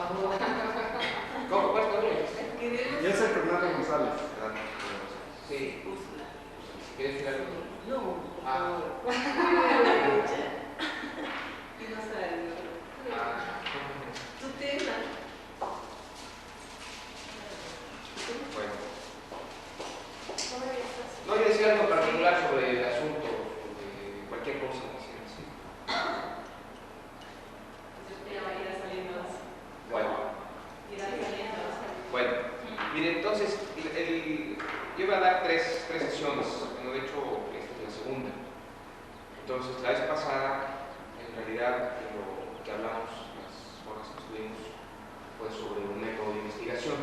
favor. ¿Cómo? ¿Cuál es tu nombre? Yo soy Fernando González. Sí. Úrsula. ¿Quieres decir algo? No, por Ah. favor. Y no sabes, Ah. tu tema. Bueno. No, yo decía algo particular sobre el asunto, sobre cualquier cosa. Sí. Ya va a ir saliendo así. Bueno. Irá saliendo así. Bueno, mire, entonces, yo voy a dar tres sesiones, bueno, de hecho, esta es la segunda. Entonces, la vez pasada, en realidad, lo que hablamos, las horas que estuvimos, fue sobre un método de investigación.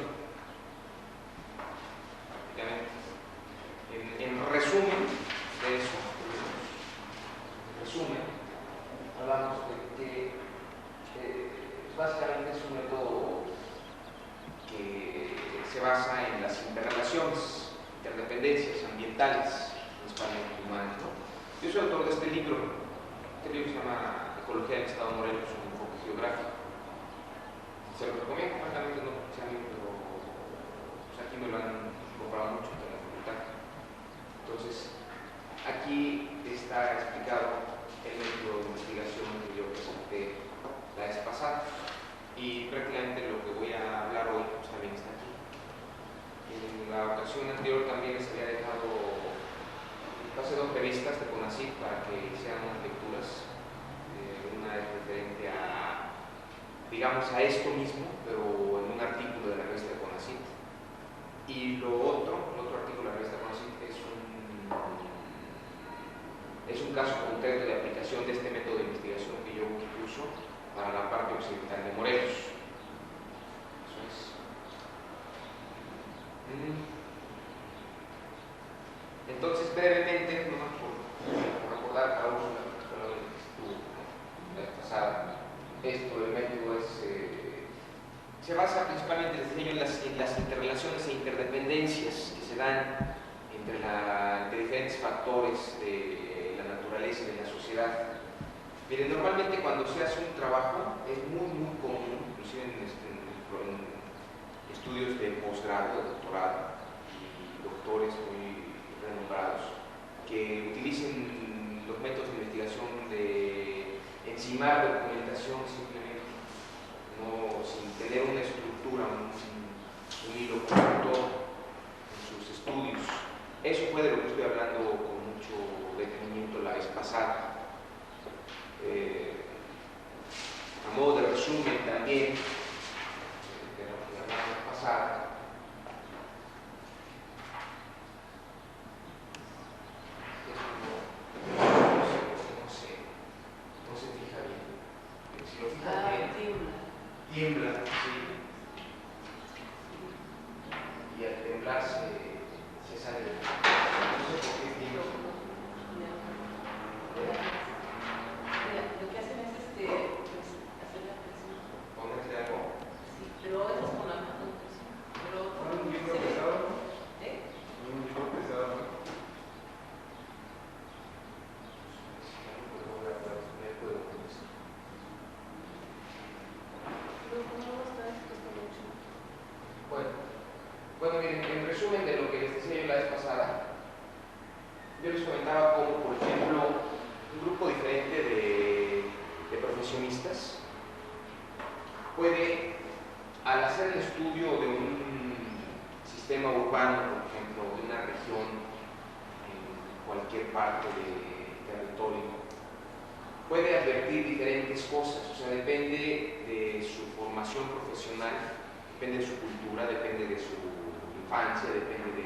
Prácticamente. En resumen de eso, hablamos de que básicamente es un método que se basa en las interrelaciones, interdependencias ambientales, principalmente humanas, ¿no? Yo soy autor de este libro se llama Ecología del Estado de Morelos, un enfoque geográfico. Se lo recomiendo, francamente no sé a mí, pero pues aquí me lo han comprado mucho en la facultad. Entonces, aquí está explicado el método de investigación que yo presenté la vez pasada y prácticamente lo que voy a hablar hoy pues, también está aquí. En la ocasión anterior también les había dejado pasé 2 revistas de CONACYT para que hicieran unas lecturas. Una es referente a, digamos, a esto mismo, pero en un artículo de la revista de CONACYT. Y el otro artículo de la revista de CONACYT es un caso concreto de aplicación de este método de investigación que yo uso para la parte occidental de Morelos. Eso es. Entonces, brevemente, nomás por recordar a Úrsula, que fue la que estuvo la vez pasada, esto del método se basa principalmente, les enseño, en las interrelaciones e interdependencias que se dan entre diferentes factores de la naturaleza y de la sociedad. Miren, normalmente cuando se hace un trabajo es muy común, inclusive en estudios de posgrado, de doctorado y doctores muy renombrados, que utilicen los métodos de investigación de encimar documentación simplemente, no, sin tener una estructura, un hilo conductor en sus estudios. Eso fue de lo que estoy hablando con mucho detenimiento la vez pasada. A modo de resumen también de lo que hablamos la vez pasada, no se fija bien. Si lo fijan bien, tiembla, sí. Y al temblar se sale. No sé por qué tiembla. Lo que hacen es pues, hacer la presión. Ponerse algo. Sí, pero eso es con la mano. Pero ¿Un libro pesado? ¿eh? Un libro pesado. Bueno, miren, en resumen de lo que les decía yo la vez pasada, yo les comentaba cómo, por ejemplo, un grupo diferente de profesionistas puede, al hacer el estudio de un sistema urbano, por ejemplo, de una región en cualquier parte del territorio, puede advertir diferentes cosas, o sea, depende de su formación profesional, depende de su cultura, depende de su infancia, depende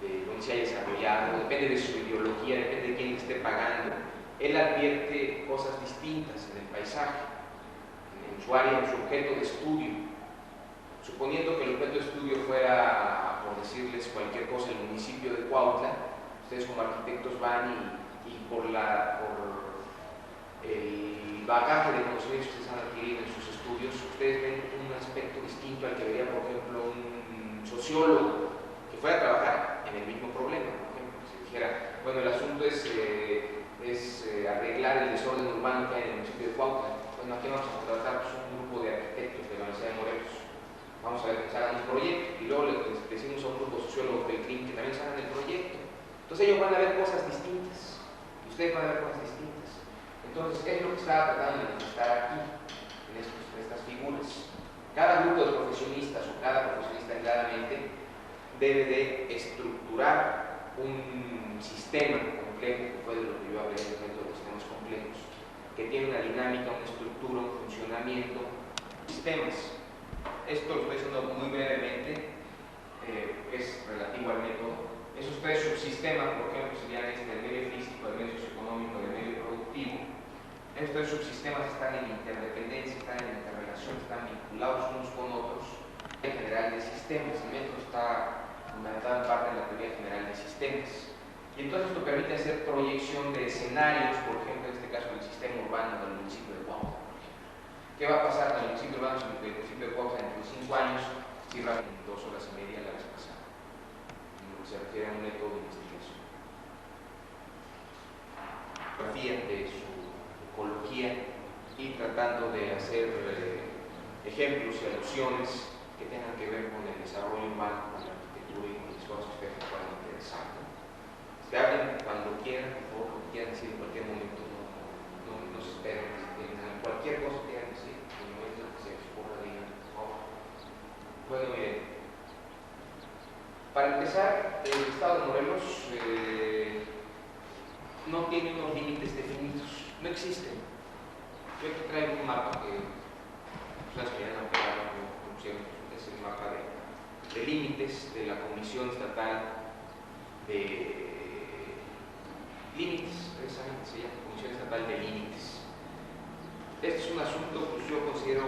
de dónde se haya desarrollado, depende de su ideología, depende de quién le esté pagando. Él advierte cosas distintas en el paisaje, en su área, en su objeto de estudio. Suponiendo que el objeto de estudio fuera, por decirles cualquier cosa, el municipio de Cuautla, ustedes como arquitectos van y por el bagaje de conocimientos que se han adquirido en sus estudios, ustedes ven un aspecto distinto al que vería, por ejemplo, un sociólogo que fuera a trabajar en el mismo problema. Por ejemplo, si dijera, bueno, el asunto es es arreglar el desorden urbano que hay en el municipio de Cuautla. Bueno, aquí vamos a contratar pues, un grupo de arquitectos de la Universidad de Morelos. Vamos a ver que se hagan un proyecto y luego les decimos a un grupo de sociólogos del CRIM que también se hagan el proyecto. Entonces ellos van a ver cosas distintas y ustedes van a ver cosas distintas. Entonces es lo que estaba tratando de manifestar aquí, en estas figuras. Cada grupo de profesionistas o cada profesionista aisladamente debe de estructurar un sistema complejo, que fue de lo que yo hablé en el momento de los sistemas complejos, que tiene una dinámica, una estructura, un funcionamiento, sistemas. Esto lo estoy diciendo muy brevemente, es relativo al método. Esos tres subsistemas, por ejemplo, serían el medio físico, el medio socioeconómico y el medio productivo. Estos tres subsistemas están en interdependencia, están en interrelación, están vinculados unos con otros. En general de sistemas, el método está fundamentado en parte en la teoría general de sistemas. Y entonces esto permite hacer proyección de escenarios, por ejemplo, en este caso del sistema urbano del municipio de Cuautla. ¿Qué va a pasar con el municipio urbano del municipio de Cuautla dentro de 5 años? Si va en 2 horas y media la vez pasada, en lo que se refiere a un método de investigación. De su ecología y tratando de hacer ejemplos y alusiones que tengan que ver con el desarrollo humano, con la arquitectura y con las cosas que ustedes puedan interesar. Se hablen cuando quieran, o lo que quieran decir en cualquier momento, no se esperen que tengan cualquier cosa que quieran decir, en el momento en que se exponga, digan, oh. Bueno, miren, para empezar, el estado de Morelos no tiene unos límites definidos, no existen. Yo aquí traigo un mapa que ustedes me han operado, es el mapa de límites de la Comisión Estatal de Límites, precisamente se llama Comisión Estatal de Límites. Este es un asunto que yo considero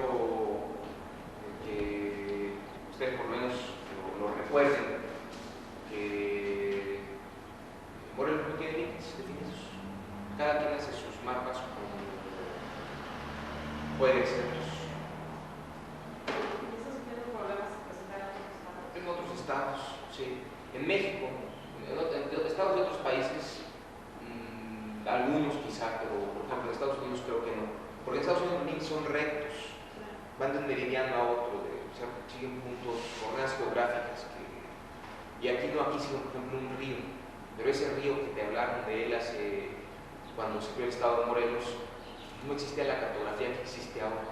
que ustedes por lo menos lo recuerden, que Morelos no tiene límites definidos. Cada quien hace sus mapas como puede ser. En otros estados, sí. En México, en estados de otros países, algunos quizá, pero por ejemplo en Estados Unidos creo que no. Porque en Estados Unidos los límites son rectos, van de un meridiano a otro, o sea, siguen puntos, coordenadas geográficas. Y aquí no, aquí sigue por ejemplo un río, pero ese río que te hablaron de él cuando se creó el estado de Morelos, no existía la cartografía que existe ahora.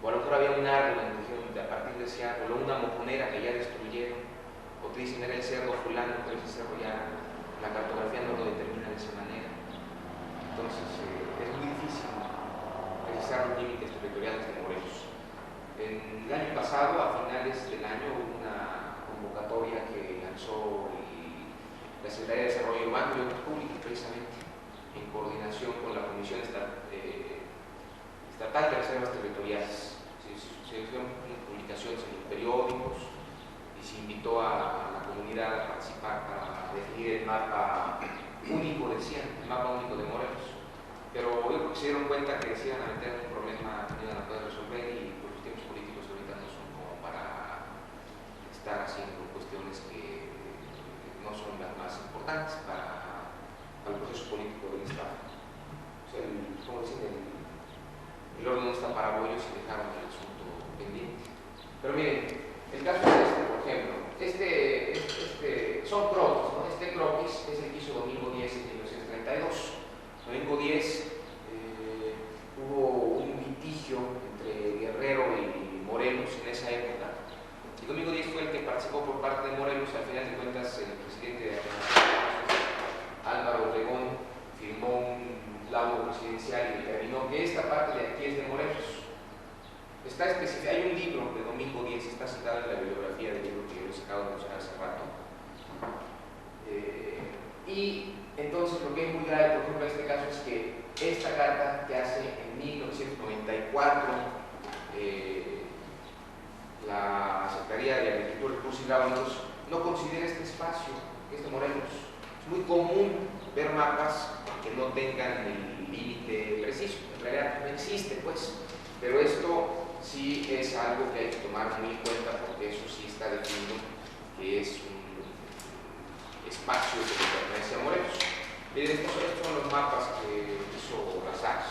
O a lo mejor había un árbol en región a partir de ese árbol, o una mojonera que ya destruyeron, o te dicen era el cerro fulano, pero ese cerro ya la cartografía no lo determina de esa manera. Entonces es muy difícil precisar los límites territoriales de Morelos. El año pasado, a finales del año, hubo una convocatoria que lanzó la Secretaría de Desarrollo Urbano y Obras Públicas, precisamente en coordinación con la Comisión Estatal de Reservas Territoriales. Se hicieron publicaciones en los periódicos y se invitó a la comunidad a participar para definir el mapa único, decían, el mapa único de Morelos. Pero yo creo que se dieron cuenta que se iban a meter un problema que iban a poder resolver y pues, los tiempos políticos ahorita no son como para estar haciendo cuestiones que no son las más importantes para el proceso político del Estado. O sea, como dicen, el orden no está para bollos y dejaron el asunto pendiente. Pero miren, el caso es este, por ejemplo. Son croquis, ¿no? Este croquis es el que hizo Domingo Díez en 1932. Domingo Díez hubo un litigio entre Guerrero y Morelos en esa época. Y Domingo Díez fue el que participó por parte de Morelos. Al final de cuentas, el presidente de Álvaro Obregón firmó un laudo presidencial y determinó que esta parte de aquí es de Morelos. Está especificado, hay un libro de Domingo Díez, está citado en la bibliografía del libro que yo he sacado de mencionar hace rato. Y entonces lo que es muy grave, por ejemplo, en este caso es que esta carta que hace en 1994 la Secretaría de Agricultura y Recursos Hidráulicos no considera este espacio, este Morelos. Es muy común ver mapas que no tengan el límite preciso, en realidad no existe, pues, pero esto sí es algo que hay que tomar muy en cuenta porque eso sí está definido que es un espacio que pertenece a Morelos. Miren, estos son los mapas que hizo la SACS.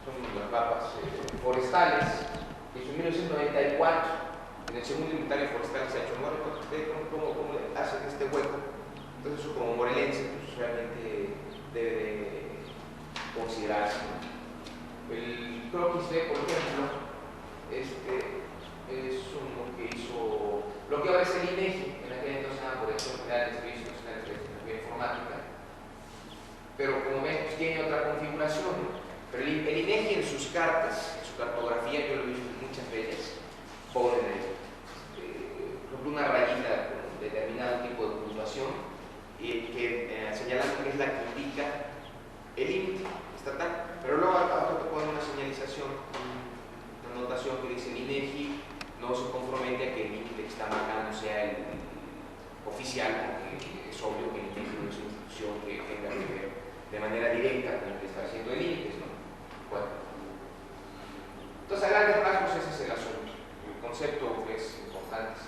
Son los mapas forestales que hizo en 1994. En el segundo inventario forestal se ha hecho, ¿no? ¿Cómo hacen este hueco? Entonces eso como morelense pues, realmente debe de considerarse, ¿no? El croquis B, por ejemplo, este es uno que hizo lo que ahora es el INEGI, en aquel entonces era por Dirección General de Servicios Nacionales de Tecnología Informática, pero como ven pues tiene otra configuración, ¿no? Pero el INEGI en sus cartas, en su cartografía, yo lo he visto muchas veces, ponen una rayita con determinado tipo de puntuación señalando que es la que indica el límite estatal, pero luego abajo te ponen una señalización, una anotación que dice el INEGI no se compromete a que el límite que está marcando sea el oficial, porque es obvio que el INEGI no es una institución que tenga que ver de manera directa con el que está haciendo el límite, ¿no? Bueno, entonces a grandes rasgos ese es el asunto. El concepto es importante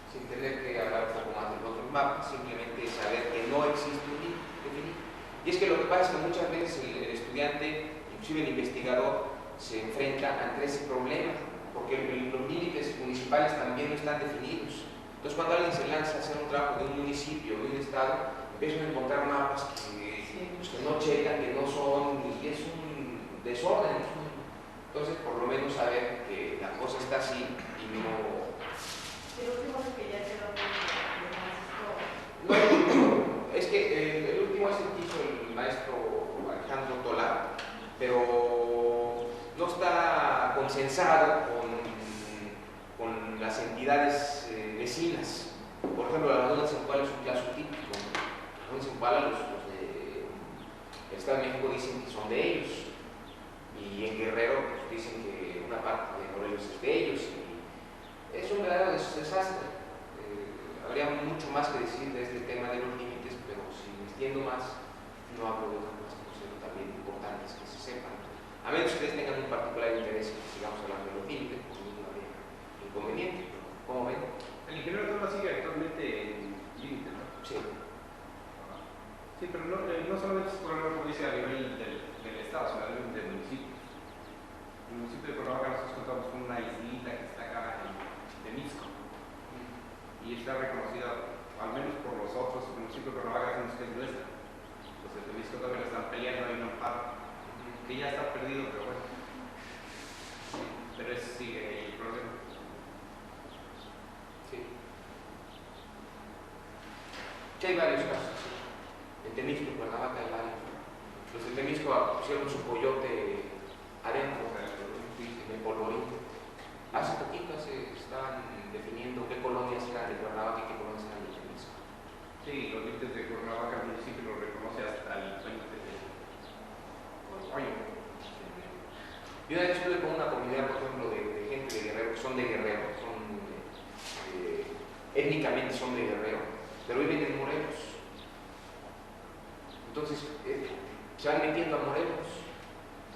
sin tener que hablar un poco más de los otros mapas, simplemente saber que no existe un límite definido. Y es que lo que pasa es que muchas veces el estudiante, inclusive el investigador, se enfrenta ante ese problema, porque los límites municipales también no están definidos. Entonces cuando alguien se lanza a hacer un trabajo de un municipio, de un estado, empiezan a encontrar mapas que no checan, que no son, y es un desorden. Entonces por lo menos saber que la cosa está así y no... El último es el que ya quedó de No, el último, es que el último es el que hizo el maestro Alejandro Tolar, pero no está consensado con las entidades vecinas. Por ejemplo, la Laguna de Zempoala es un caso típico. La Laguna de Zempoala, los del Estado de México dicen que son de ellos, y en Guerrero pues, dicen que una parte de Morelos es de ellos. Es un verdadero desastre. Habría mucho más que decir de este tema de los límites, pero si me extiendo más, no hablo de otras cosas también importantes que se sepan. A menos que ustedes tengan un particular interés en que sigamos hablando de los límites, pues no habría inconveniente. ¿Cómo ven? El ingeniero Toma sigue actualmente en límite, ¿no? Sí. Sí, pero no solamente es problema, como dice, a nivel del Estado, sino a nivel del municipio. En el municipio de Cuernavaca nosotros contamos con una islita que está acá en Temisco y está reconocida, al menos por los otros municipios de Cuernavaca, decimos que es nuestra. Los de Temisco también están peleando ahí una parte que ya está perdido, pero bueno. Pero ese sigue ahí el problema. Sí. Sí, hay varios casos. Sí. En Temisco, en Cuernavaca hay varios. Los de Temisco pusieron su coyote adentro, en el polvorín. Hace poquito estaban definiendo qué colonias eran de Cuernavaca y qué colonias eran de Temisco. Sí, los límites de Cuernavaca, el municipio lo reconoce hasta el 20 de mayo. Yo una vez estuve con una comunidad, por ejemplo, de gente de Guerrero, que son de Guerrero, étnicamente son de Guerrero, pero viven en Morelos. Entonces, se van metiendo a Morelos,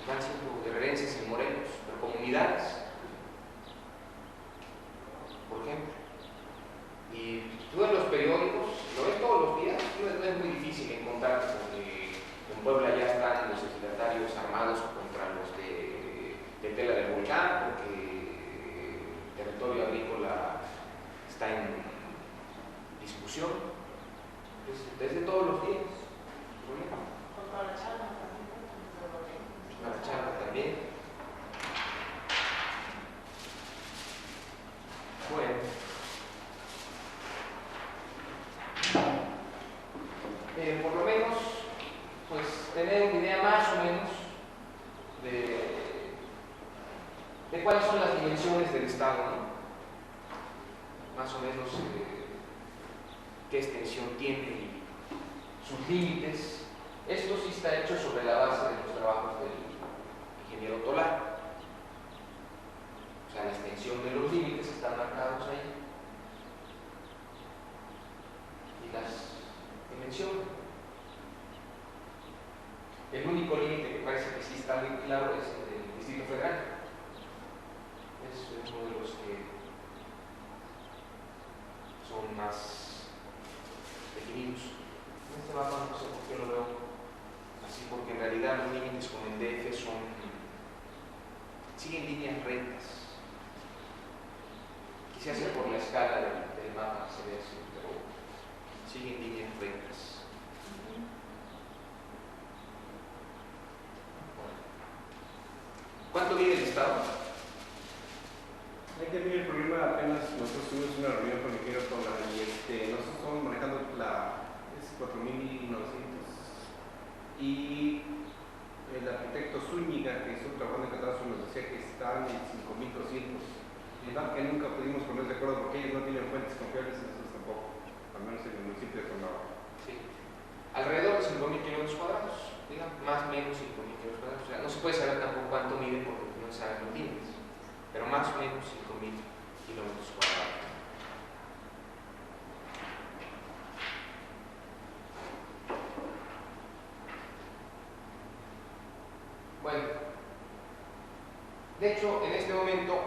van siendo guerrerenses en Morelos, pero comunidades, por ejemplo. Y tú en los periódicos, lo ves todos los días, no es muy difícil encontrarte con que en Puebla ya están los ejidatarios armados contra los de Tela del Volcán, porque el territorio agrícola está en discusión. Entonces, desde todos los días. contra la charla también. La charla también. Bueno. Por lo menos, pues tener una idea más o menos de cuáles son las dimensiones del Estado, ¿no? Más o menos qué extensión tiene y sus límites. Esto sí está hecho sobre la base de los trabajos del ingeniero Tolar. O sea, la extensión de los límites están marcados ahí. Y las dimensiones. El único límite que parece que sí está muy claro es el del Distrito Federal. Es uno de los que son más definidos. este mapa no sé por qué lo veo así, porque en realidad los límites con el DF siguen líneas rectas. Quise hacer por la escala del mapa, se ve así, pero siguen líneas rectas. ¿Cuánto mide el Estado? Hay que ver el problema. Apenas nosotros tuvimos una reunión con el ingeniero Tola y nosotros estamos manejando la 4900 y el arquitecto Zúñiga, que estuvo trabajando en catastro, nos decía que están en 5200. ¿Verdad? Que nunca pudimos poner de acuerdo porque ellos no tienen fuentes confiables y nosotros tampoco, al menos en el municipio de Tonalá. Sí. Alrededor de 5.000 kilómetros cuadrados, digamos, más o menos 5.000 kilómetros cuadrados. O sea, no se puede saber tampoco cuánto mide porque no se saben los límites, pero más o menos 5.000 kilómetros cuadrados. Bueno, de hecho, en este momento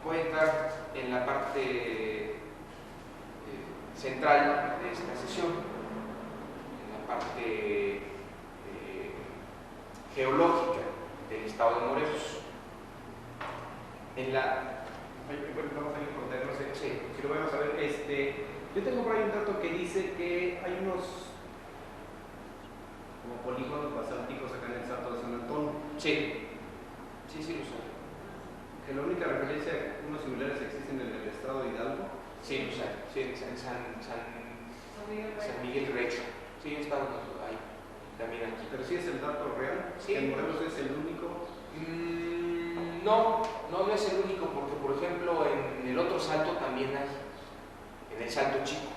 voy a entrar en la parte central de esta sesión, en la parte geológica del estado de Morelos. Vamos a ir con no sé Sí. si lo vamos a ver. Yo tengo por ahí un dato que dice que hay unos como polígonos basálticos acá en el Salto de San Antonio. Sí, sí, lo sé. Que la única referencia a unos similares existen en el estado de Hidalgo. Sí, lo sé. Sí, en San Miguel Recho. Sí, estábamos ahí, también aquí. Pero sí es el dato real. Sí. En Morelos es el único. No es el único, porque por ejemplo en el otro salto también hay, en el Salto Chico.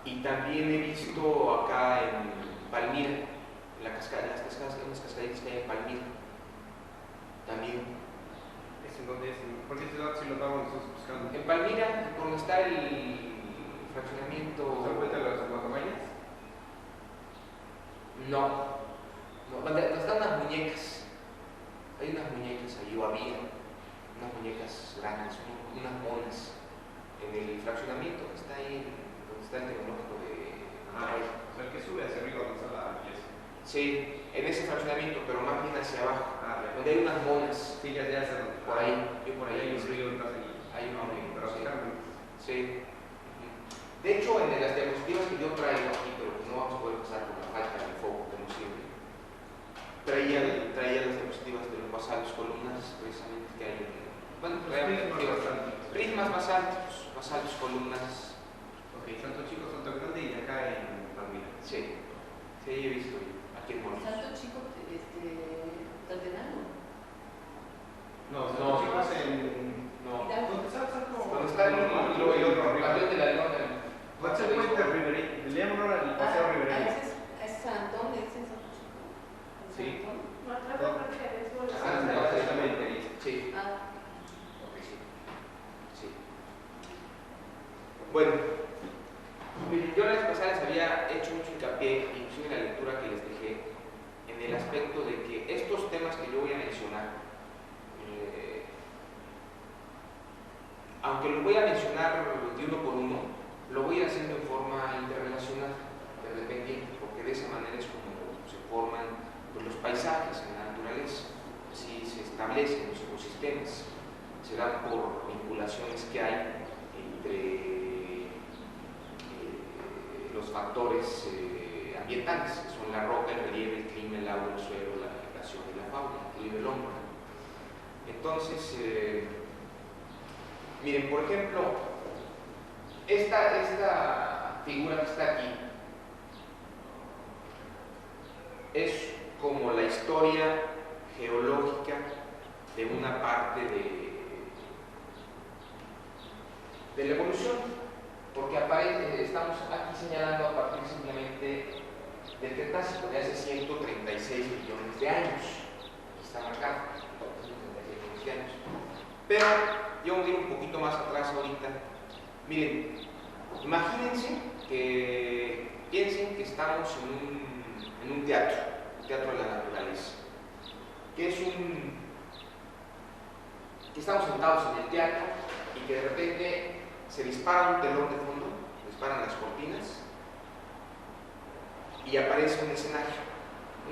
Y también he visto acá en Palmira, en las cascaditas que hay en Palmira. También. ¿Es en donde es? Porque ese dato sí lo estábamos nosotros buscando. En Palmira, donde está el fraccionamiento. ¿Se dan cuenta de las guacamayas? No, donde están las muñecas. Hay unas muñecas ahí, o había unas muñecas grandes, unas monas, en el fraccionamiento que está ahí, donde está el tecnológico de Monterrey. O sea, el que sube hacia arriba donde está la iglesia. Sí, en ese fraccionamiento, pero más bien hacia abajo, Ya. donde hay unas monas. Sí, ya sé dónde. Por ahí, yo por ahí. Hay un río atrás allí. Hay un río, pero sí. sí. De hecho, en las diapositivas que yo traigo aquí, pero no vamos a poder pasar por la falta de foco, como siempre, traía las diapositivas de los basaltos, columnas, precisamente que hay en. Bueno, prismas basaltos, columnas. Ok, Santo Chico, Santo Grande y acá en Palmira. Sí, he visto aquí en Morelos. Santo Chico, Taltenano. No, Santo No. Chico es en. No. ¿Dónde está Santo? ¿Dónde está el Luego hay otro arriba. Panteón de la Lona? ¿Cuál es el puente ribereño? Le llaman ahora el paseo ribereño. Es San Antón, le dicen Santo Chico. Sí. No, atrás de eso. Exactamente ahí. Sí. Ah, Ok, sí. Bueno, miren, yo la vez pasada les había hecho mucho hincapié, inclusive en la lectura que les dejé, en el aspecto de que estos temas que yo voy a mencionar, aunque los voy a mencionar de uno por uno, lo voy a ir haciendo en forma interrelacional, interdependiente, porque de esa manera es como se forman pues, los paisajes en la naturaleza, así se establecen los ecosistemas, se dan por vinculaciones que hay entre los factores ambientales, que son la roca, el relieve, el clima, el agua, el suelo, la vegetación y la fauna, incluido el hombre. Entonces, miren, por ejemplo, esta figura que está aquí es como la historia geológica de una parte de la evolución, porque estamos aquí señalando a partir simplemente del Cretácico de hace 136 millones de años. Aquí está marcado, 136 millones de años. Pero yo voy a ir un poquito más atrás ahorita. Miren, imagínense que piensen que estamos en un teatro de la naturaleza, que estamos sentados en el teatro y que de repente se dispara un telón de fondo, disparan las cortinas y aparece un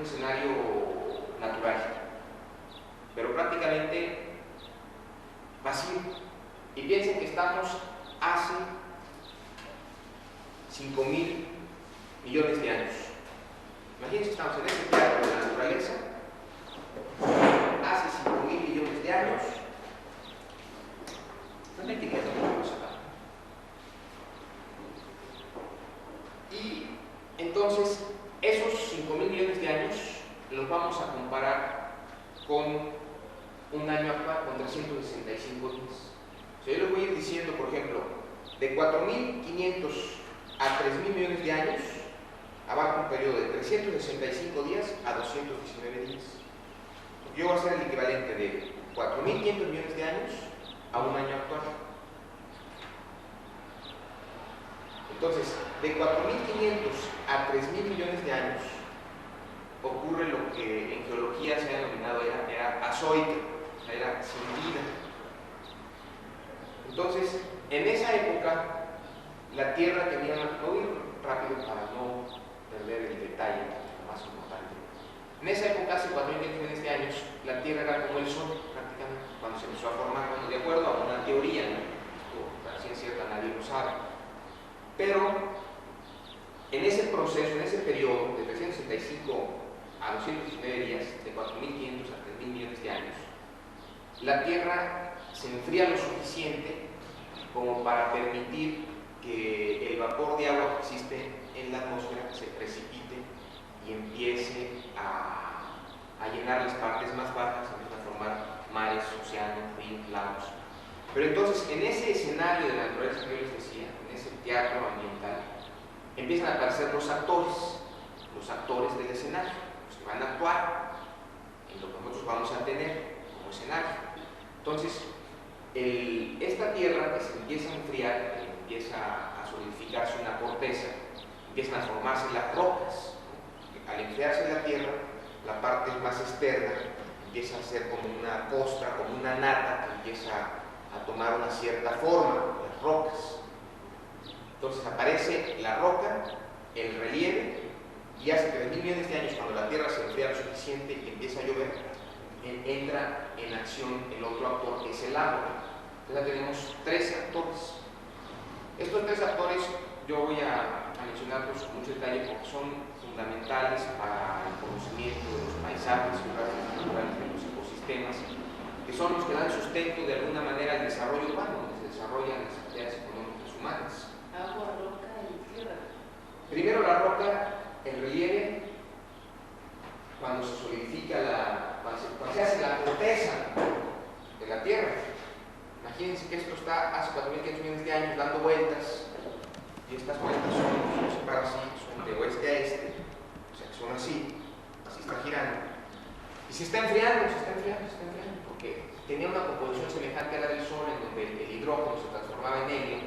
escenario natural, pero prácticamente vacío. Y piensen que estamos hace 5.000 millones de años. Imagínense, estamos en ese teatro de la naturaleza hace 5.000 millones de años. Realmente, ¿qué es lo que vamos a hablar? Y entonces, esos 5.000 millones de años los vamos a comparar con un año actual, con 365 días. O sea, yo les voy a ir diciendo, por ejemplo, de 4.500 a 3.000 millones de años, abarca un periodo de 365 días a 219 días. Yo voy a hacer el equivalente de 4.500 millones de años a un año actual. Entonces, de 4.500 a 3.000 millones de años ocurre lo que en geología se ha denominado era azoica, o sea, era sin vida. Entonces, en esa época, la Tierra tenía, voy a ir rápido para no perder el detalle, lo más importante. En esa época, hace 4.500 millones de años, la Tierra era como el Sol, prácticamente, cuando se empezó a formar, bueno, de acuerdo a una teoría, ¿no? Esto, la ciencia cierta, nadie lo sabe. Pero, en ese proceso, en ese periodo, de 365 a 219 días, de 4.500 a 3.000 millones de años, la Tierra se enfría lo suficiente como para permitir que el vapor de agua que existe en la atmósfera se precipite y empiece a llenar las partes más bajas, empieza a formar mares, océanos, ríos, lagos. Pero entonces, en ese escenario de la naturaleza que yo les decía, en ese teatro ambiental, empiezan a aparecer los actores del escenario, los que van a actuar en lo que nosotros vamos a tener como escenario. Entonces, esta tierra que se empieza a enfriar, que empieza a solidificarse una corteza, empiezan a formarse las rocas. Al enfriarse la tierra, la parte más externa empieza a ser como una costra, como una nata que empieza a tomar una cierta forma, las rocas. Entonces aparece la roca, el relieve, y hace 3.000 millones de años, cuando la tierra se enfría lo suficiente y empieza a llover, entra en acción el otro actor, que es el agua. Entonces tenemos 3 actores. Estos 3 actores yo voy a mencionarlos con mucho detalle porque son fundamentales para el conocimiento de los paisajes naturales, de los ecosistemas, que son los que dan sustento de alguna manera al desarrollo urbano, donde se desarrollan las actividades económicas humanas. Agua, roca y tierra. Primero la roca, el relieve, cuando se solidifica cuando se hace la corteza de la tierra. Imagínense que esto está hace 4.500 millones de años dando vueltas, y estas vueltas son de oeste a este, o sea que son así está girando. Y se está enfriando, porque tenía una composición semejante a la del Sol, en donde el hidrógeno se transformaba en helio,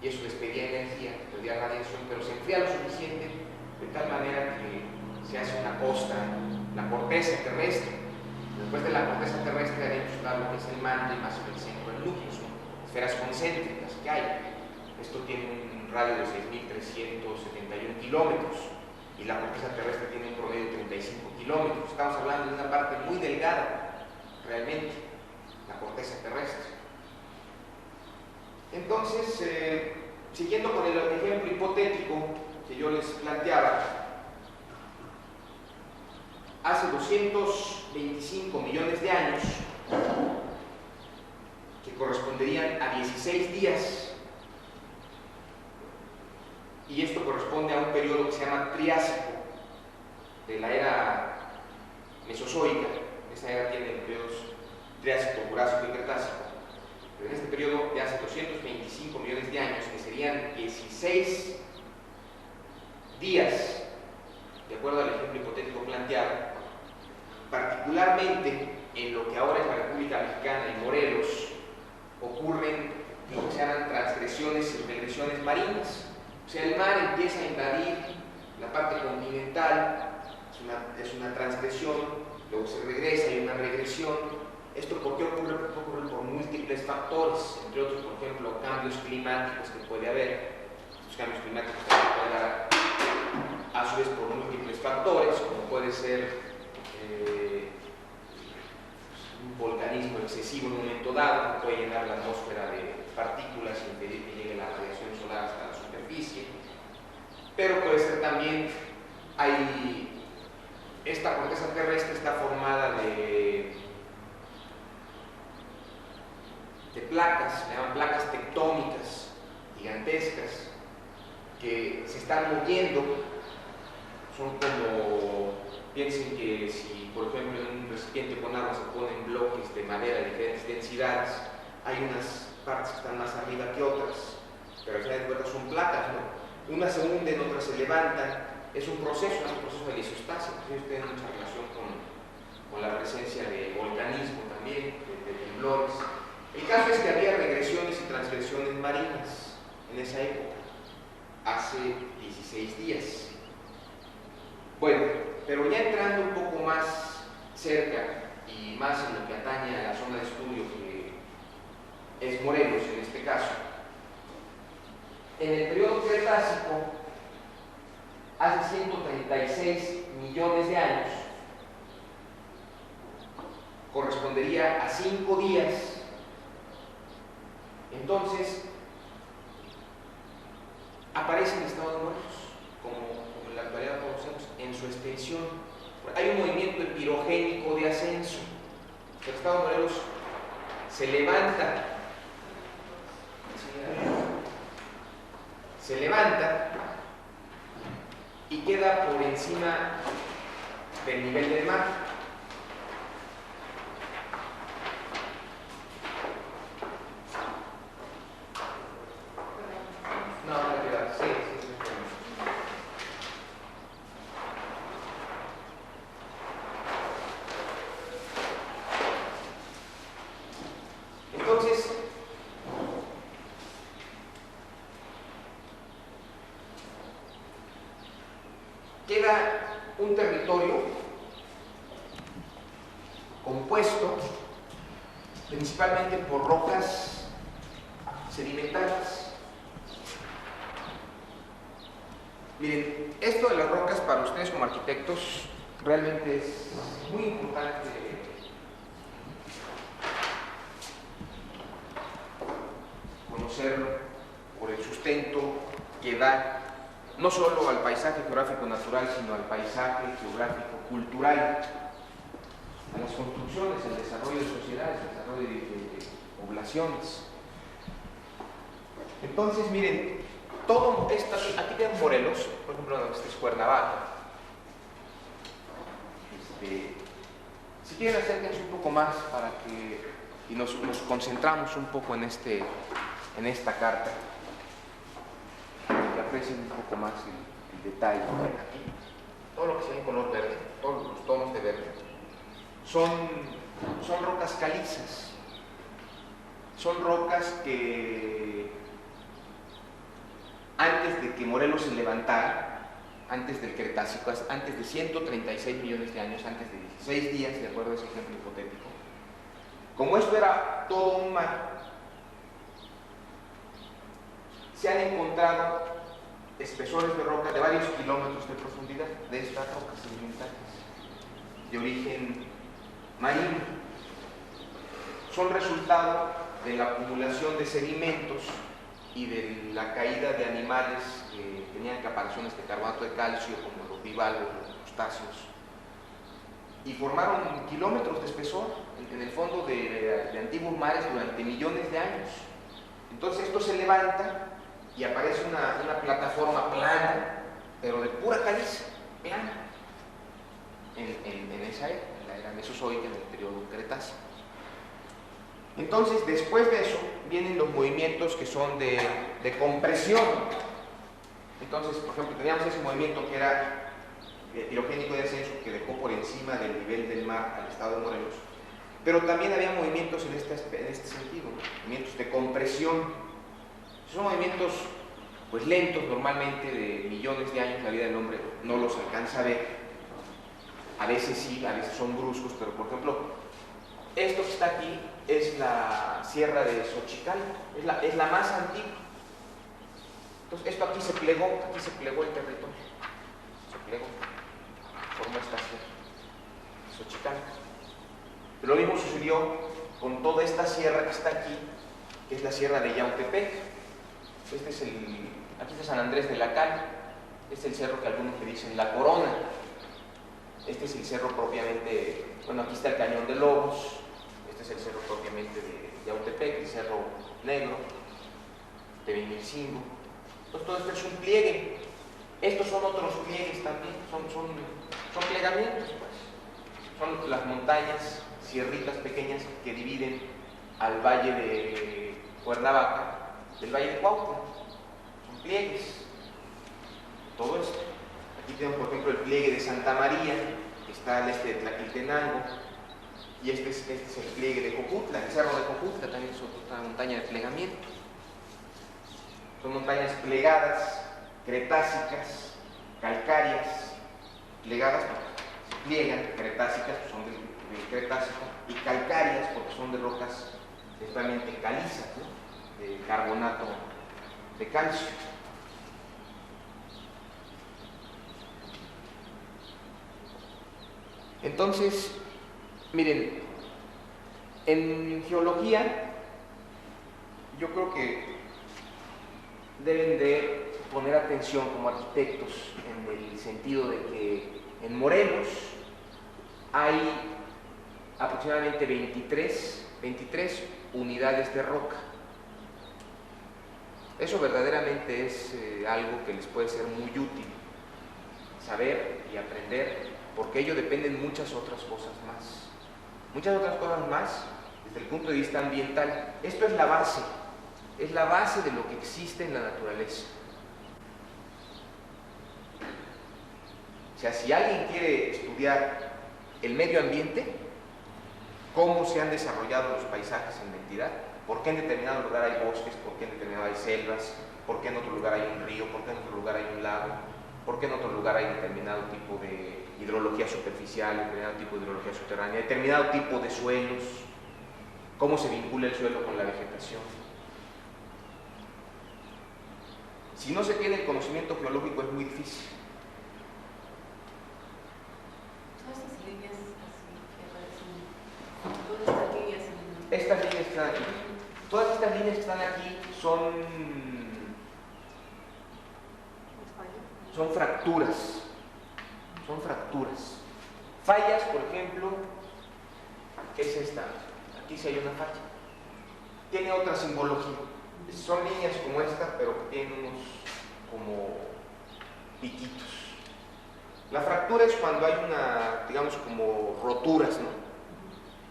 y eso despedía energía, despedía radiación, pero se enfría lo suficiente de tal manera que se hace una costra, la corteza terrestre. Después de la corteza terrestre haremos lo que es el manto y más el centro, el núcleo, son esferas concéntricas que hay. Esto tiene un radio de 6.371 kilómetros y la corteza terrestre tiene un promedio de 35 kilómetros. Estamos hablando de una parte muy delgada, realmente, la corteza terrestre. Entonces, siguiendo con el ejemplo hipotético que yo les planteaba, hace 225 millones de años, que corresponderían a 16 días, y esto corresponde a un periodo que se llama Triásico, de la era Mesozoica. Esta era tiene periodos Triásico, Jurásico y Cretácico. Pero en este periodo de hace 225 millones de años, que serían 16 días, de acuerdo al ejemplo hipotético planteado, particularmente en lo que ahora es la República Mexicana y Morelos, ocurren lo que se llaman transgresiones y regresiones marinas. O sea, el mar empieza a invadir la parte continental, es una transgresión, luego se regresa, hay una regresión. ¿Esto por qué ocurre? Porque ocurre por múltiples factores, entre otros, por ejemplo, cambios climáticos que puede haber. Estos cambios climáticos también pueden dar a su vez por múltiples factores, como puede ser un volcanismo excesivo en un momento dado, que puede llenar la atmósfera de partículas y impedir que llegue la radiación solar hasta la superficie, pero puede ser también, esta corteza terrestre está formada de placas, se llaman placas tectónicas gigantescas, que se están moviendo. Son como, piensen que si por ejemplo en un recipiente con agua se ponen bloques de madera de diferentes densidades, hay unas partes que están más arriba que otras, pero al final de cuentas son placas, ¿no? Unas se hunden, otras se levantan. Es un proceso de lisostasia. Entonces tiene mucha relación con la presencia de volcanismo también, de temblores. El caso es que había regresiones y transgresiones marinas en esa época, hace 16 días. Bueno, pero ya entrando un poco más cerca y más en lo que atañe a la zona de estudio que es Morelos en este caso, en el periodo Cretácico, hace 136 millones de años, correspondería a 5 días. Entonces, aparece en Estado de Morelos, como en la actualidad conocemos, en su extensión. Hay un movimiento epirogénico de ascenso. El Estado de Morelos se levanta, y queda por encima del nivel del mar. No, no queda, sí. Entonces, queda un territorio compuesto principalmente por rocas sedimentarias. Miren, esto de las rocas para ustedes como arquitectos realmente es muy importante conocerlo por el sustento que da no solo al paisaje geográfico natural, sino al paisaje geográfico cultural, a las construcciones, al desarrollo de sociedades, al desarrollo de poblaciones. Entonces, miren, todo esto, aquí ven Morelos, por ejemplo, este es Cuernavaca. Si quieren, acérquense un poco más para que y nos concentramos un poco en esta carta, que aprecien un poco más el detalle. Aquí, todo lo que se ve en color verde, todos los tonos de verde, son rocas calizas, son rocas que antes de que Morelos se levantara, antes del Cretácico, antes de 136 millones de años, antes de 16 días, de acuerdo a ese ejemplo hipotético, como esto era todo un mar, se han encontrado espesores de roca de varios kilómetros de profundidad de estas rocas sedimentarias de origen marino. Son resultado de la acumulación de sedimentos y de la caída de animales que tenían caparazones de carbonato de calcio, como los bivalvos, los crustáceos, y formaron kilómetros de espesor en el fondo de antiguos mares durante millones de años. Entonces esto se levanta y aparece una plataforma plana, pero de pura caliza, plana, en esa época, en la era mesozoica, en el periodo Cretácico. Entonces, después de eso, vienen los movimientos que son de compresión. Entonces, por ejemplo, teníamos ese movimiento que era pirogénico de ascenso, que dejó por encima del nivel del mar al estado de Morelos, pero también había movimientos en este sentido, ¿no? Movimientos de compresión. Son movimientos pues lentos, normalmente de millones de años. La vida del hombre no los alcanza a ver. A veces sí, a veces son bruscos, pero por ejemplo, esto que está aquí es la sierra de Xochicalco, es la más antigua. Entonces, esto aquí se plegó el territorio. luego formó esta sierra, Xochicalco. Lo mismo sucedió con toda esta sierra que está aquí, que es la sierra de Yautepec. Este es aquí está San Andrés de la Cal, este es el cerro que algunos le dicen La Corona. Este es el cerro propiamente, bueno, aquí está el Cañón de Lobos, este es el cerro propiamente de Yautepec, el Cerro Negro, de Benilcingo. Entonces todo esto es un pliegue. Estos son otros pliegues también, son plegamientos, pues. Son las montañas, sierritas pequeñas que dividen al valle de Cuernavaca del valle de Cuautla. Son pliegues. Todo esto. Aquí tenemos, por ejemplo, el pliegue de Santa María, que está al este de Tlaquiltenango, y este es el pliegue de Jojutla, el cerro de Jojutla, también es otra montaña de plegamiento. Son montañas plegadas, cretácicas, calcáreas, plegadas porque se pliegan, cretácicas pues son del Cretácico, y calcáreas porque son de rocas principalmente calizas, ¿no? De carbonato de calcio. Entonces, miren, en geología yo creo que deben de poner atención como arquitectos en el sentido de que en Morelos hay aproximadamente 23 unidades de roca. Eso verdaderamente es algo que les puede ser muy útil saber y aprender, porque ello dependen muchas otras cosas más. Muchas otras cosas más desde el punto de vista ambiental. Esto es la base de lo que existe en la naturaleza. O sea, si alguien quiere estudiar el medio ambiente, cómo se han desarrollado los paisajes en la entidad, por qué en determinado lugar hay bosques, por qué en determinado hay selvas, por qué en otro lugar hay un río, por qué en otro lugar hay un lago, por qué en otro lugar hay determinado tipo de hidrología superficial, determinado tipo de hidrología subterránea, determinado tipo de suelos, cómo se vincula el suelo con la vegetación. Si no se tiene el conocimiento geológico es muy difícil. Todas esas líneas así que aparecen, todas estas líneas Estas líneas que están aquí, todas estas líneas que están aquí son fracturas. Son fracturas. Fallas, por ejemplo, es esta. Aquí sí hay una falla. Tiene otra simbología. Son líneas como esta, pero que tienen unos como piquitos. La fractura es cuando hay una, digamos, como roturas, ¿no?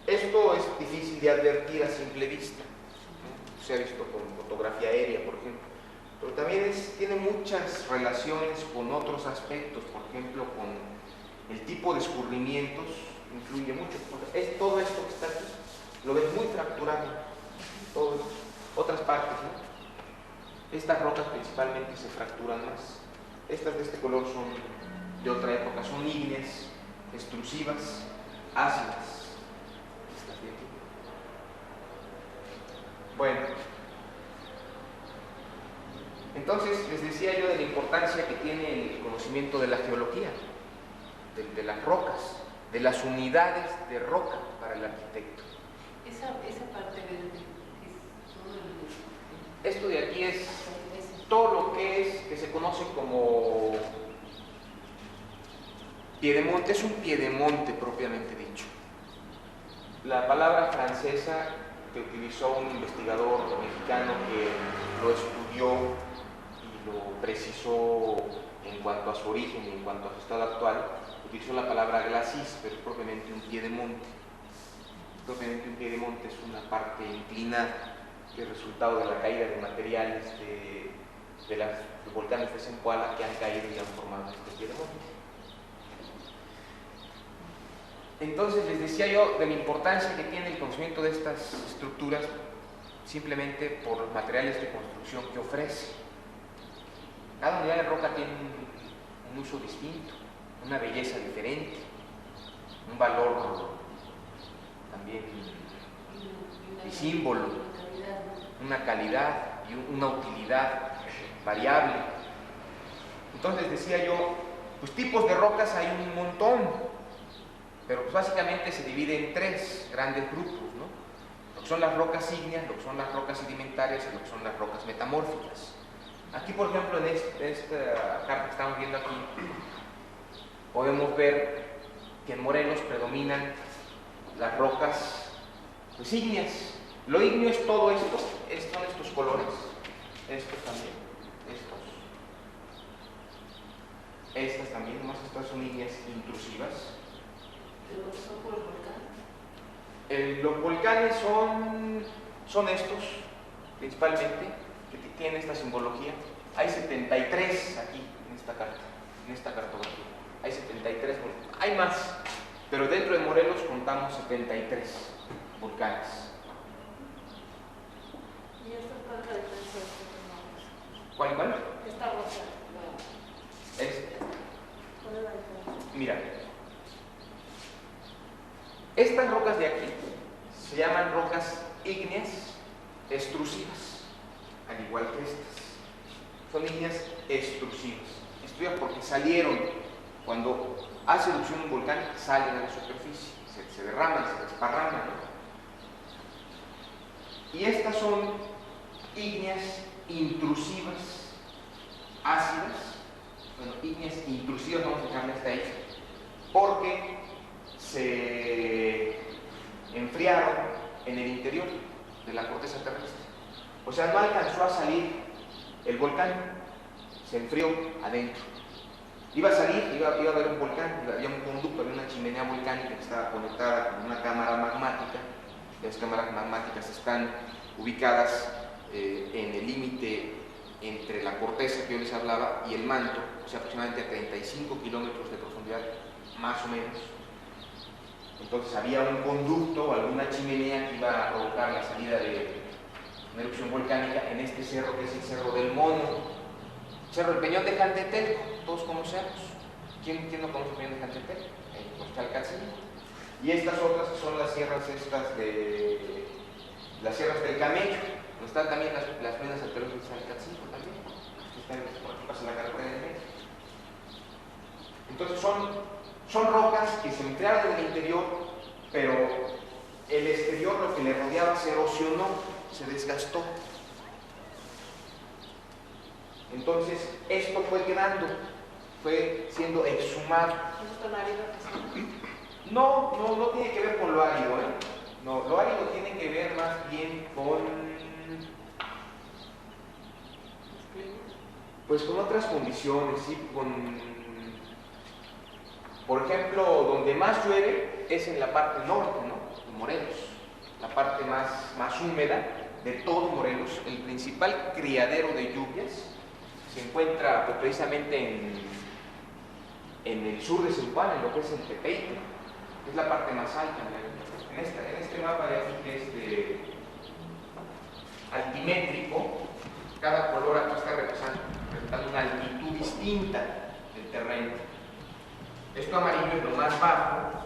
Esto es difícil de advertir a simple vista, ¿no? Se ha visto con fotografía aérea, por ejemplo. Pero también tiene muchas relaciones con otros aspectos, por ejemplo, con el tipo de escurrimientos, influye mucho. Todo esto que está aquí, lo ves muy fracturado, todo, otras partes, ¿no? Estas rocas principalmente se fracturan más. Estas de este color son de otra época, son ígneas, extrusivas, ácidas. Estas de aquí. Bueno. Entonces, les decía yo de la importancia que tiene el conocimiento de la geología, de las rocas, de las unidades de roca para el arquitecto. esa parte verde es todo Esto de aquí es todo lo que se conoce como piedemonte, es un piedemonte propiamente dicho. La palabra francesa que utilizó un investigador mexicano que lo estudió lo precisó en cuanto a su origen y en cuanto a su estado actual, utilizó la palabra glacis, pero es propiamente un piedemonte. Propiamente un piedemonte es una parte inclinada, que es resultado de la caída de materiales de los volcanes de Zempoala que han caído y han formado este piedemonte. Entonces les decía yo de la importancia que tiene el conocimiento de estas estructuras simplemente por los materiales de construcción que ofrece. Cada unidad de roca tiene un uso distinto, una belleza diferente, un valor también y símbolo, una calidad y una utilidad variable. Entonces decía yo Pues tipos de rocas hay un montón, pero pues básicamente se divide en tres grandes grupos, ¿no? Lo que son las rocas ígneas, lo que son las rocas sedimentarias y lo que son las rocas metamórficas. Aquí, por ejemplo, en esta carta que estamos viendo aquí, podemos ver que en Morelos predominan las rocas pues, ígneas. Lo ígneo es todo esto, son estos colores, estos también, estas también, más estas son ígneas intrusivas. ¿Pero son puros volcanes? Los volcanes son estos, principalmente, que tienen esta simbología. Hay 73 aquí, en esta cartografía. Hay 73 volcanes. Hay más, pero dentro de Morelos contamos 73 volcanes. ¿Y esta cuál es la diferencia de estos nombres? ¿Cuál? Esta rosa. ¿Cuál es la diferencia? Mira, estas rocas de aquí se llaman rocas ígneas extrusivas, al igual que estas. Son ígneas extrusivas. Estudian porque salieron, cuando hace erupción un volcán, salen a la superficie, se derraman, se desparraman, ¿no? Y estas son ígneas intrusivas, ácidas. Bueno, ígneas intrusivas, vamos a dejarle hasta ahí, porque se enfriaron en el interior de la corteza terrestre. O sea, no alcanzó a salir el volcán, se enfrió adentro. Iba a salir, iba a haber un volcán, había un conducto, había una chimenea volcánica que estaba conectada con una cámara magmática. Las cámaras magmáticas están ubicadas en el límite entre la corteza que yo les hablaba y el manto, o sea, aproximadamente a 35 kilómetros de profundidad, más o menos. Entonces había un conducto o alguna chimenea que iba a provocar la salida de una erupción volcánica en este cerro, que es el Cerro del Mono, Cerro del Peñón de Jantetelco, todos conocemos. ¿Quién no conoce el Peñón de Jantetelco? El Chalcatzingo. Y estas otras son las sierras las sierras del Camello, donde están también las ruinas anteriores del Chalcatzingo también. Están por aquí pasa la carretera de México. Entonces son rocas que se enfriaron en el interior, pero el exterior, lo que le rodeaba, se erosionó, se desgastó. Entonces esto fue quedando, fue siendo exhumado. ¿Eso está árido? No tiene que ver con lo árido, ¿eh? No, lo árido tiene que ver más bien con otras condiciones, ¿sí? Por ejemplo, donde más llueve es en la parte norte, ¿no? En Morelos, la parte más húmeda de todo Morelos. El principal criadero de lluvias se encuentra pues, precisamente en el sur de Zempoala, en lo que es el Tepeite. Es la parte más alta. En este mapa de aquí, que es de altimétrico, cada color aquí está representando una altitud distinta del terreno. Esto amarillo es lo más bajo,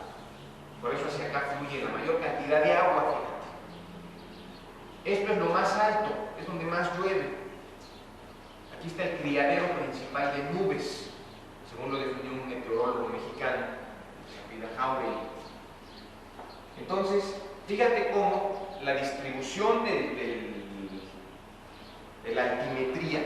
por eso hacia acá fluye la mayor cantidad de agua, fíjate. Esto es lo más alto, es donde más llueve. Aquí está el criadero principal de nubes, según lo definió un meteorólogo mexicano, Vida Jauregui. Entonces, fíjate cómo la distribución de la altimetría,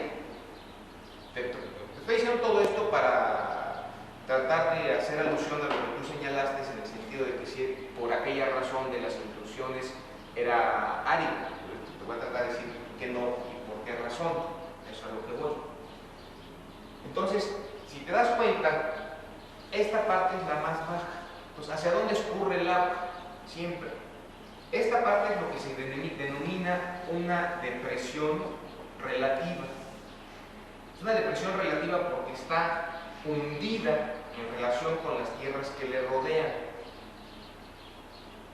te estoy diciendo todo esto para tratar de hacer alusión a lo que tú señalaste, en el sentido de que si por aquella razón de las intrusiones era árido, te voy a tratar de decir que no y por qué razón, eso es a lo que voy. Entonces, si te das cuenta, esta parte es la más baja. Entonces, ¿hacia dónde escurre el agua? Siempre. Esta parte es lo que se denomina una depresión relativa. Es una depresión relativa porque está hundida en relación con las tierras que le rodean.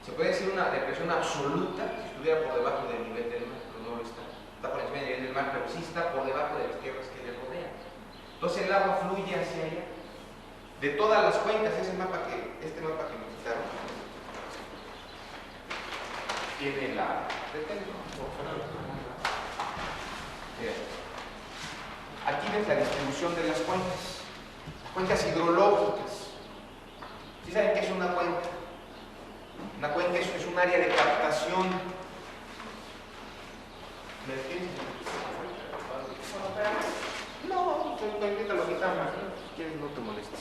Se puede decir una depresión absoluta si estuviera por debajo del nivel del mar, pero no lo está. Está por encima del nivel del mar, pero sí está por debajo de las tierras que le rodean. Entonces el agua fluye hacia allá. De todas las cuencas, este mapa que me quitaron, tiene la... Aquí ves la distribución de las cuencas. cuencas hidrológicas. ¿Sí saben qué es una cuenca? Una cuenca es un área de captación. ¿Me entiendes? No, ahorita lo quitamos. Si quieres, no te molestes.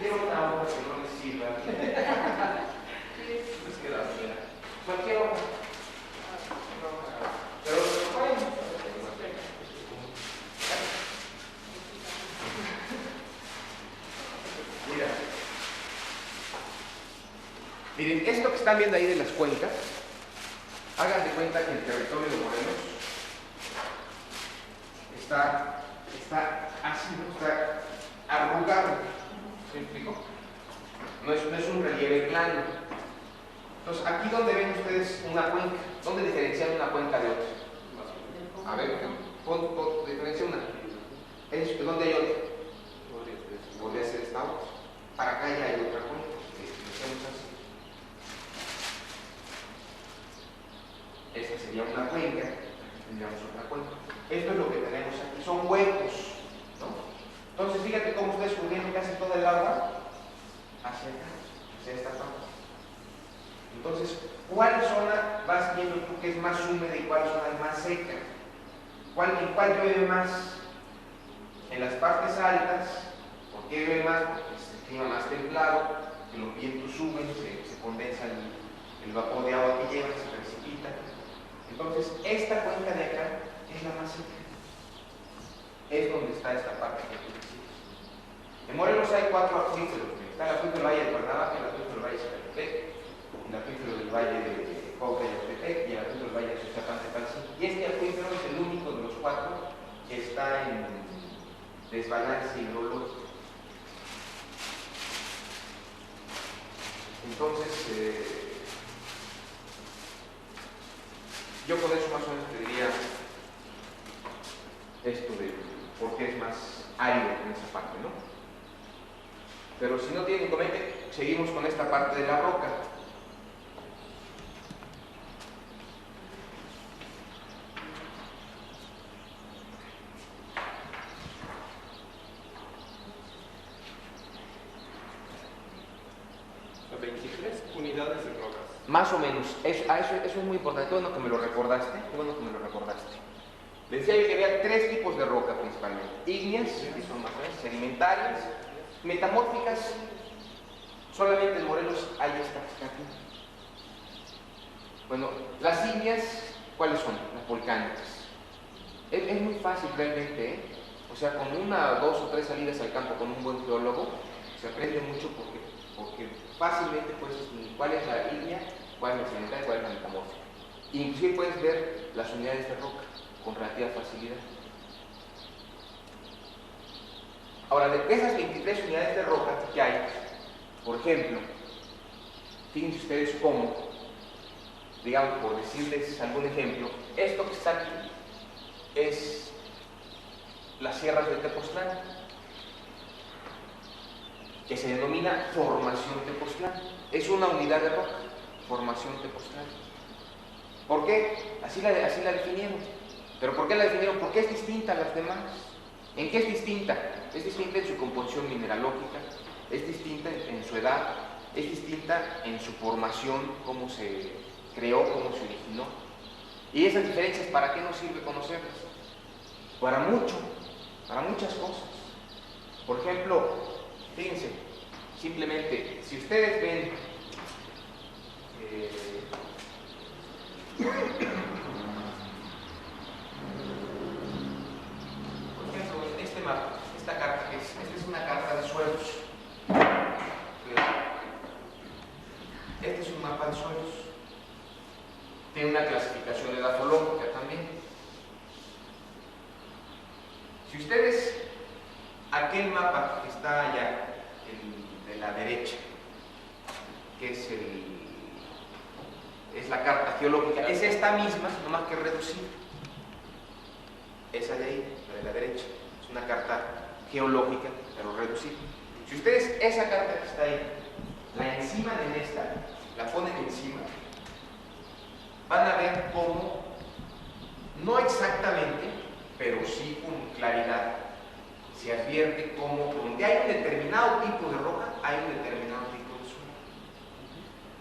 Quiero una hoja que no les sirva. Les queda mira. Cualquier hoja. Pero bueno. Mira. Miren, esto que están viendo ahí de las cuencas, hagan de cuenta que el territorio de Morelos está así, ¿no? Está arrugado. ¿Sí me explico? No es un relieve plano. Entonces, aquí donde ven ustedes una cuenca, ¿dónde diferencian una cuenca de otra? A ver, diferencia una. ¿Dónde hay otra? Podría ser esta otra. Para acá ya hay otra cuenca. Esta sería una cuenca, tendríamos otra cuenca. Esto es lo que tenemos aquí, son huecos, ¿no? Entonces, fíjate cómo está escurriendo casi toda el agua hacia acá, hacia esta parte. Entonces, ¿cuál zona vas viendo tú que es más húmeda y cuál zona es más seca? ¿En cuál llueve más? En las partes altas. ¿Por qué llueve más? Porque es el clima más templado, que los vientos suben, se condensa el vapor de agua que lleva, se precipita. Entonces, esta cuenca de acá es la más seca. Es donde está esta parte que tú decías. En Morelos hay 4 acuíferos. Está el acuífero del Valle de Cuernavaca, el acuífero del Valle de Zacatepec, el acuífero del Valle de Cuautla y Zacatepec y el acuífero del Valle de Xochapán-Tepalcingo. Y este acuífero es el único de los 4 que está en desbalance hidrológico. Entonces, yo con eso más o menos te diría esto de por qué es más árido en esa parte, ¿no? Pero si no tienen inconveniente, seguimos con esta parte de la roca. Las 23 unidades de rocas. Más o menos, eso es muy importante. Qué bueno que me lo recordaste. Les decía yo que había 3 tipos de roca principalmente: ígneas, que son más o menos sedimentarias, metamórficas. Solamente en Morelos hay esta que está aquí. Bueno, las ígneas, ¿cuáles son? Las volcánicas. Es muy fácil realmente, ¿eh? O sea, con 1, 2 o 3 salidas al campo con un buen geólogo, se aprende mucho porque fácilmente puedes distinguir cuál es la ígnea, cuál es la sedimentaria y cuál es la metamórfica. Inclusive puedes ver las unidades de roca con relativa facilidad. Ahora, de esas 23 unidades de roca que hay, por ejemplo, fíjense ustedes cómo, digamos, por decirles algún ejemplo, esto que está aquí es las sierras del Tepoztlán, que se denomina Formación Tepoztlán. Es una unidad de roca, Formación Tepoztlán. ¿Por qué? Así la definieron. ¿Pero por qué la definieron? Porque es distinta a las demás. ¿En qué es distinta? Es distinta en su composición mineralógica, es distinta en su edad, es distinta en su formación, cómo se creó, cómo se originó. Y esas diferencias, ¿para qué nos sirve conocerlas? Para mucho, para muchas cosas. Por ejemplo, fíjense, simplemente, si ustedes ven por ejemplo, este mapa, esta carta, esta es una carta de suelos. Este es un mapa de suelos. Tiene una clasificación edafológica también. Si ustedes, aquel mapa que está allá, el de la derecha, que es la carta geológica, es esta misma, nomás que reducida. Esa de ahí, la de la derecha, es una carta geológica, pero reducida. Si ustedes esa carta que está ahí, la enciman en esta, la ponen encima, van a ver cómo, no exactamente, pero sí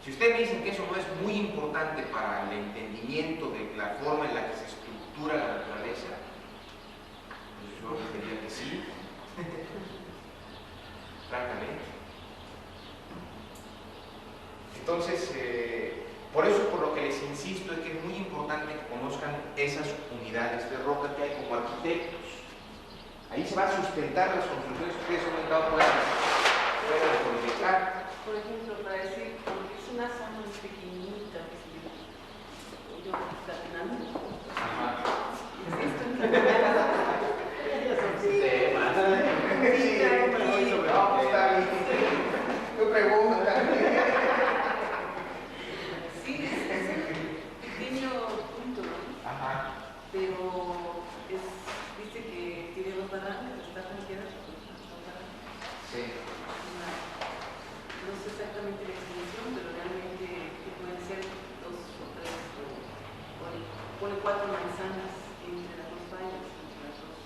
Si ustedes me dicen que eso no es muy importante para el entendimiento de la forma en la que se estructura la naturaleza, pues yo les diría que sí, francamente. Entonces, por eso, por lo que les insisto, es que es muy importante que conozcan esas unidades de roca que hay como arquitectos. Ahí se va a sustentar las construcciones que ustedes han comentado puedan proyectar. Por ejemplo, para decir, porque es una zona muy pequeñita, que si yo caminando, Ajá. Tu pregunta. Sí, es un pequeño punto, ¿no? Ajá. Pero dice que tiene dos barrancas, está flanqueada por dos barrancas. Sí. No sé exactamente la extensión, pero realmente que pueden ser dos o tres, pone 4 manzanas entre las dos vallas, entre las dos.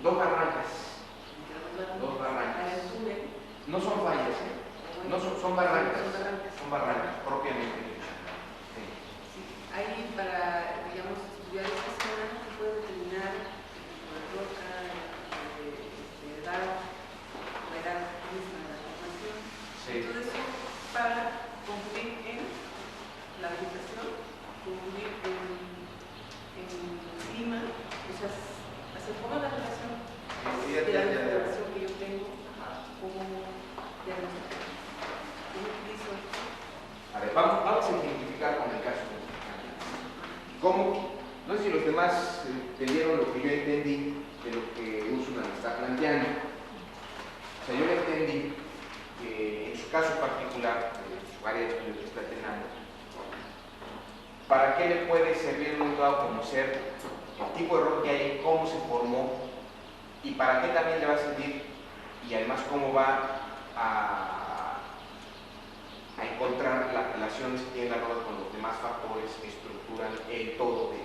Dos barrancas. Entre las dos Dos barrancas. Al túnel. No son fallas, ¿eh? No son barrancas. Son barrancas, propiamente dicho. Sí. Sí, ahí para, digamos, estudiar esta zona se puede determinar el tipo de roca, edad, la edad misma de la formación. Sí. Todo eso para concluir en la vegetación, concluir en clima, o sea, hacer toda la relación de la información que yo tengo, como diagnóstico, cómo utilizo. A ver, vamos a ejemplificar con el caso. ¿Cómo? No sé si los demás entendieron lo que yo entendí de lo que Úrsula me está planteando. O sea, yo le entendí que en su caso particular, de su área de estudio que está teniendo, ¿para qué le puede servir en un grado conocer el tipo de roca que hay, cómo se formó y para qué también le va a servir y además cómo va a encontrar las relaciones que tiene la roca con los demás factores que estructuran el todo de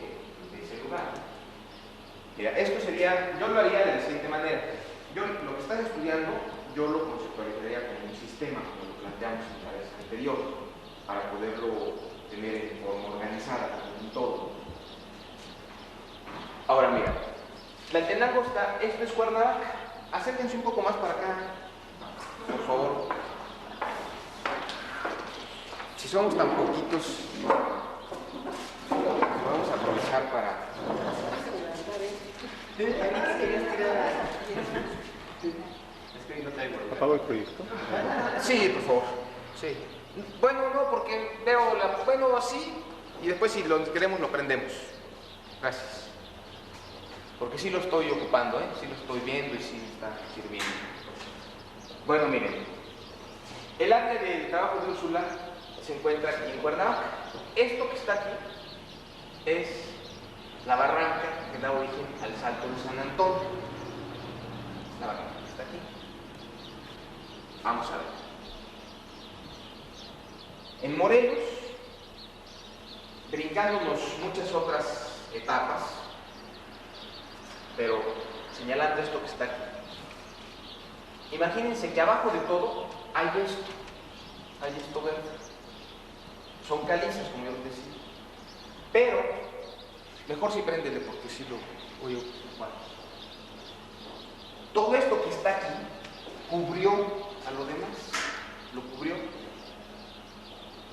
ese lugar? Mira, esto sería, yo lo haría de la siguiente manera. Yo lo que estás estudiando, yo lo conceptualizaría como un sistema, como lo planteamos en la vez anterior, para poderlo tener en forma organizada, como un todo. Ahora mira, Tlaltenango está, esto es Cuernavaca. Acérquense un poco más para acá, por favor. Si somos tan poquitos, vamos a aprovechar para... ¿Apago el proyecto? Sí, por favor. Sí. Bueno, no, porque veo la... Bueno, así, y después si lo queremos lo prendemos. Gracias. Porque sí lo estoy ocupando, ¿eh? Sí lo estoy viendo y sí me está sirviendo. Bueno, miren. El área del trabajo de Úrsula se encuentra aquí en Cuernavaca. Esto que está aquí es la barranca que da origen al Salto de San Antonio. La barranca que está aquí. Vamos a ver. En Morelos, brincándonos muchas otras etapas, pero señalando esto que está aquí. Imagínense que abajo de todo hay esto verde. Son calizas, como yo les decía. Pero, mejor si préndele porque si lo voy a ocupar. Todo esto que está aquí cubrió a lo demás. Lo cubrió.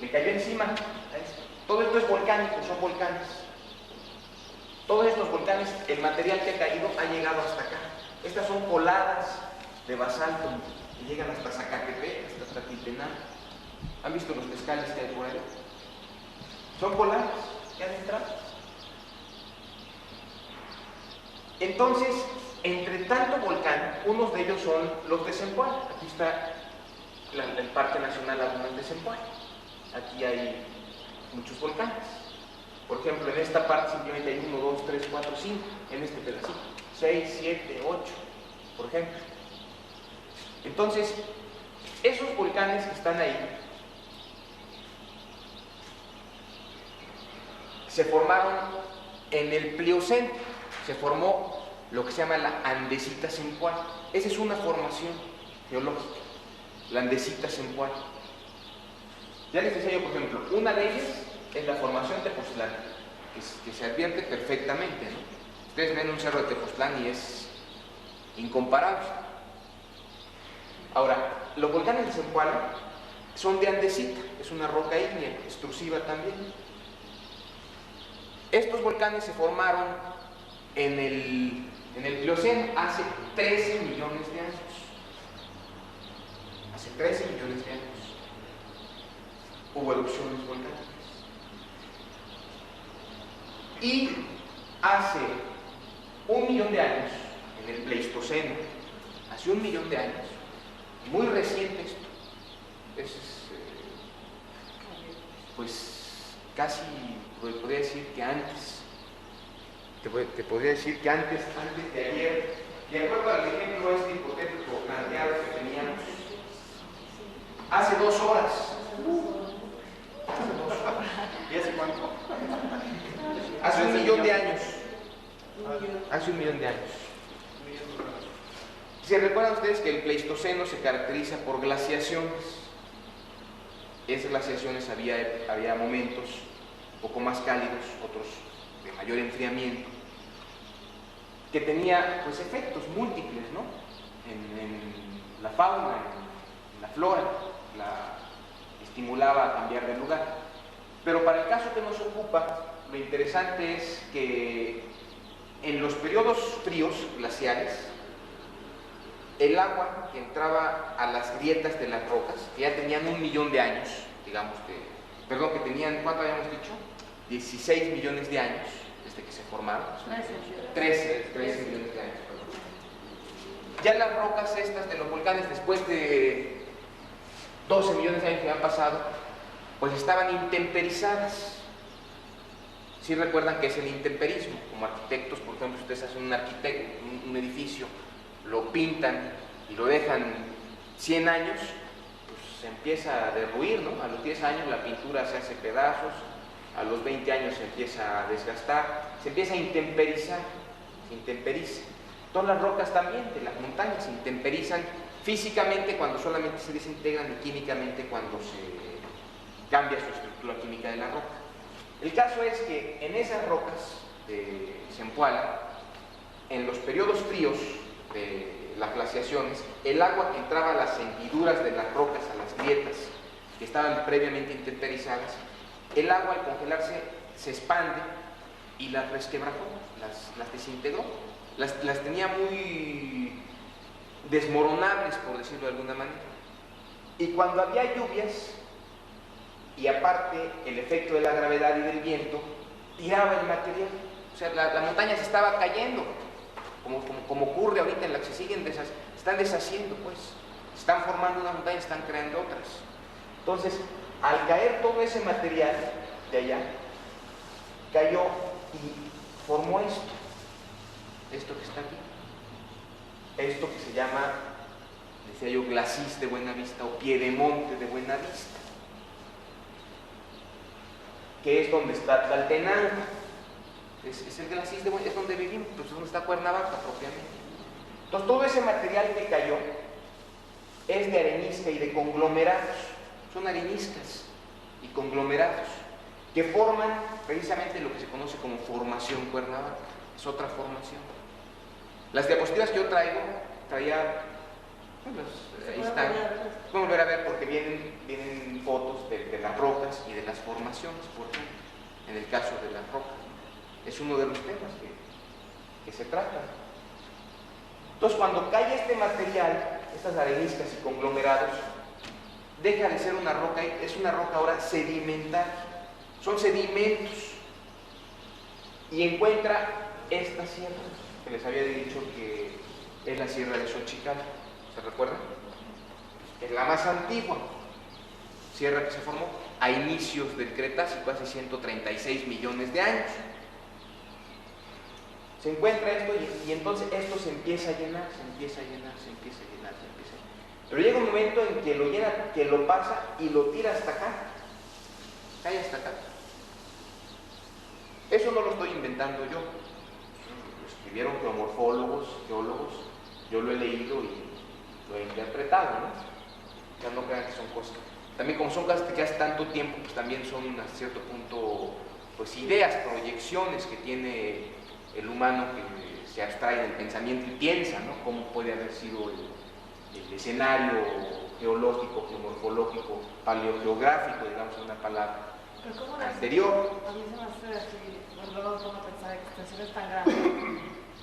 Le cayó encima a esto. Todo esto es volcánico, son volcanes. Todos estos volcanes, el material que ha caído ha llegado hasta acá. Estas son coladas de basalto que llegan hasta Zacatepec, hasta Tlaltenango. ¿Han visto los mezcales que hay por ahí? Son coladas que han entrado. Entonces, entre tanto volcán, unos de ellos son los de Zempoala. Aquí está el Parque Nacional Lagunas de Zempoala. Aquí hay muchos volcanes. Por ejemplo, en esta parte simplemente hay 1, 2, 3, 4, 5, en este pedacito. 6, 7, 8, por ejemplo. Entonces, esos volcanes que están ahí se formaron en el Plioceno. Se formó lo que se llama la andesita Zempoala. Esa es una formación geológica, la andesita Zempoala. Ya les decía yo, por ejemplo, una de ellas es la formación tepoztlana, que se advierte perfectamente, ¿no? Ustedes ven un cerro de Tepoztlán y es incomparable. Ahora, los volcanes de Zempoala son de andesita, es una roca ígnea, extrusiva también. Estos volcanes se formaron en el Plioceno hace 13 millones de años. Hace 13 millones de años hubo erupciones volcánicas. Y hace 1 millón de años, en el Pleistoceno, hace 1 millón de años, muy reciente esto, pues casi podría decir que antes, te podría decir que antes de ayer, de acuerdo al ejemplo este hipotético planteado que teníamos, hace 2 horas. ¿Y hace cuánto? Hace 1 millón de años. Hace 1 millón de años. ¿Se recuerdan ustedes que el Pleistoceno se caracteriza por glaciaciones? Esas glaciaciones había momentos un poco más cálidos, otros de mayor enfriamiento, que tenía pues efectos múltiples, ¿no? En la fauna, en la flora, la estimulaba a cambiar de lugar. Pero para el caso que nos ocupa, lo interesante es que en los periodos fríos glaciares, el agua que entraba a las grietas de las rocas, que ya tenían 1 millón de años, digamos que tenían, ¿cuánto habíamos dicho? 16 millones de años desde que se formaron. 13 millones de años. Ya las rocas estas de los volcanes, después de 12 millones de años que han pasado, pues estaban intemperizadas. ¿Sí recuerdan qué es el intemperismo? Como arquitectos, por ejemplo, ustedes hacen un edificio, lo pintan y lo dejan 100 años, pues se empieza a derruir, ¿no? A los 10 años la pintura se hace pedazos, a los 20 años se empieza a desgastar, se empieza a intemperizar, se intemperiza. Todas las rocas también de las montañas se intemperizan físicamente cuando solamente se desintegran y químicamente cuando se cambia su estructura química de la roca. El caso es que en esas rocas de Zempoala, en los periodos fríos de las glaciaciones, el agua que entraba a las hendiduras de las rocas, a las grietas que estaban previamente intemperizadas, el agua al congelarse se expande y las resquebrajó, las desintegró, las tenía muy desmoronables, por decirlo de alguna manera. Y cuando había lluvias, y aparte el efecto de la gravedad y del viento, tiraba el material. O sea, la montaña se estaba cayendo, como ocurre ahorita en la que se están deshaciendo, pues. Están formando una montaña, están creando otras. Entonces, al caer todo ese material de allá, cayó y formó esto que está aquí. Esto que se llama, decía yo, glacis de Buenavista o piedemonte de Buenavista, que es donde está Tlaltenango. Es el glacis de Buenavista, es donde vivimos, pues es donde está Cuernavaca propiamente. Entonces todo ese material que cayó es de arenisca y de conglomerados, son areniscas y conglomerados que forman precisamente lo que se conoce como formación Cuernavaca, es otra formación. Las diapositivas que yo traía, ahí están, pueden volver a ver porque vienen fotos de las rocas y de las formaciones, por ejemplo, en el caso de las rocas. Es uno de los temas que se tratan. Entonces, cuando cae este material, estas areniscas y conglomerados, deja de ser una roca, es una roca ahora sedimentaria, son sedimentos, y encuentra esta sierra, que les había dicho que es la sierra de Xochicalco, ¿se recuerdan? Es la más antigua sierra que se formó a inicios del Cretácico, hace 136 millones de años. Se encuentra esto y entonces esto se empieza a llenar, se empieza a llenar. Pero llega un momento en que lo llena, que lo pasa y lo tira hasta acá, cae hasta acá. Eso no lo estoy inventando yo, lo escribieron geomorfólogos, geólogos, yo lo he leído y lo he interpretado, ¿no? Ya no crean que son cosas también como son cosas que hace tanto tiempo, pues también son hasta cierto punto pues ideas, proyecciones que tiene el humano que se abstrae del pensamiento y piensa, ¿no? Cómo puede haber sido el escenario geológico, geomorfológico, paleogeográfico, digamos en una palabra anterior. A mí se me hace así, bueno, luego me pongo a pensar en extensiones tan grandes,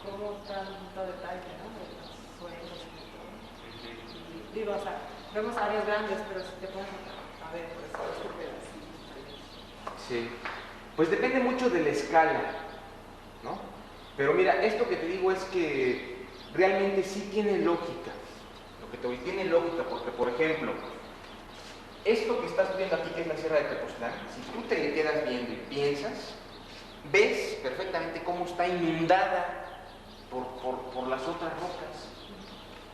como tanto detalle, ¿no? De los suelos y todo. Y digo, o sea, vemos áreas grandes, pero si te pones a ver, pues, este pedacito. Sí, pues depende mucho de la escala, ¿no? Pero mira, esto que te digo es que realmente sí tiene lógica. Lo que te digo tiene lógica, porque por ejemplo, esto que estás viendo aquí, que es la Sierra de Tepoztlán, si tú te le quedas viendo y piensas, ves perfectamente cómo está inundada por las otras rocas.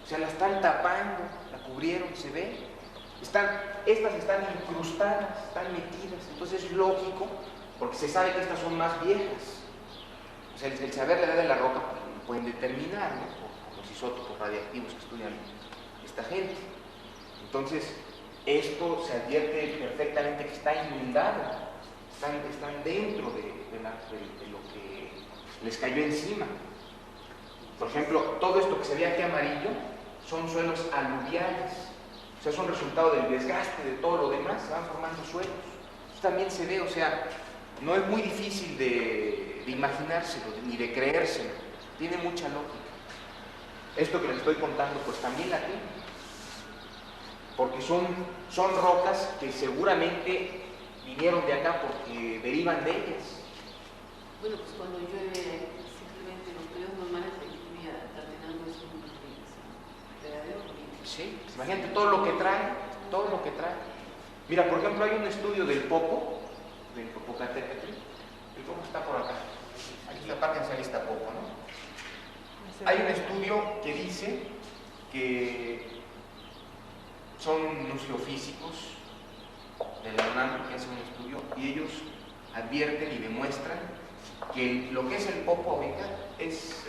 O sea, la están tapando, la cubrieron, se ve. Estas están incrustadas, están metidas. Entonces es lógico, porque se sabe que estas son más viejas. O sea, el saber la edad de la roca lo pueden determinar, ¿no? Por los isótopos radiactivos que estudian esta gente. Entonces, esto se advierte perfectamente que está inundado, están dentro de lo que les cayó encima. Por ejemplo, todo esto que se ve aquí amarillo son suelos aluviales, o sea, son resultado del desgaste de todo lo demás, se van formando suelos. Esto también se ve, o sea, no es muy difícil de imaginárselo, ni de creérselo, tiene mucha lógica. Esto que les estoy contando, pues también la tiene. Porque son rocas que seguramente vinieron de acá porque derivan de ellas. Bueno, pues cuando llueve, simplemente los periodos normales de lluvia terminando es un verdadero ruido. Sí, pues imagínate todo lo que trae, todo lo que trae. Mira, por ejemplo, hay un estudio del Popocatépetl. El Popo está por acá. Aquí está parte de esa Popo, ¿no? Hay un estudio que dice que son unos geofísicos de la UNAM que hacen un estudio y ellos advierten y demuestran que lo que es el Popo ahorita es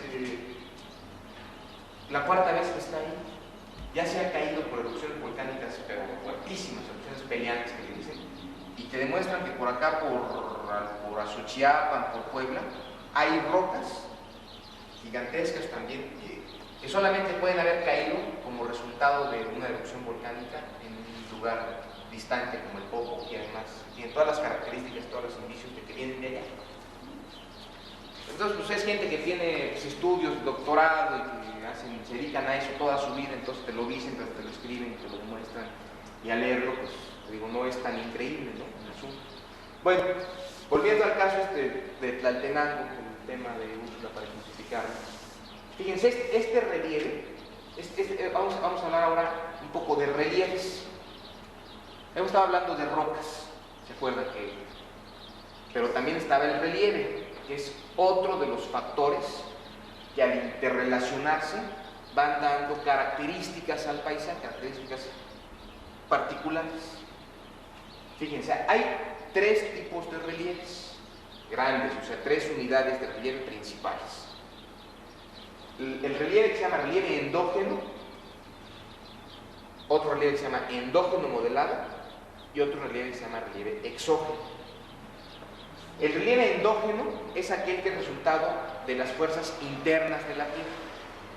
la cuarta vez que está ahí. Ya se ha caído por erupciones volcánicas, pero fuertísimas, erupciones peleantes que le dicen, y te demuestran que por acá, por Azuchiapan, por Puebla, hay rocas gigantescas también que solamente pueden haber caído como resultado de una erupción volcánica en un lugar distante como el Popo, y además tiene todas las características, todos los indicios de que vienen de allá. Entonces, pues es gente que tiene pues, estudios, doctorado, y que se dedican a eso toda su vida, entonces te lo dicen, te lo escriben, te lo demuestran, y al leerlo, pues digo, no es tan increíble, ¿no? El asunto. Bueno, volviendo al caso de Tlaltenango, el tema de Úrsula para ejemplificarlo. Fíjense, este relieve, vamos a hablar ahora un poco de relieves. Hemos estado hablando de rocas, ¿se acuerdan? Pero también estaba el relieve, que es otro de los factores que al interrelacionarse van dando características al paisaje, características particulares. Fíjense, hay tres tipos de relieves grandes, o sea, tres unidades de relieve principales. El relieve que se llama relieve endógeno, otro relieve que se llama endógeno modelado y otro relieve que se llama relieve exógeno. El relieve endógeno es aquel que es resultado de las fuerzas internas de la Tierra,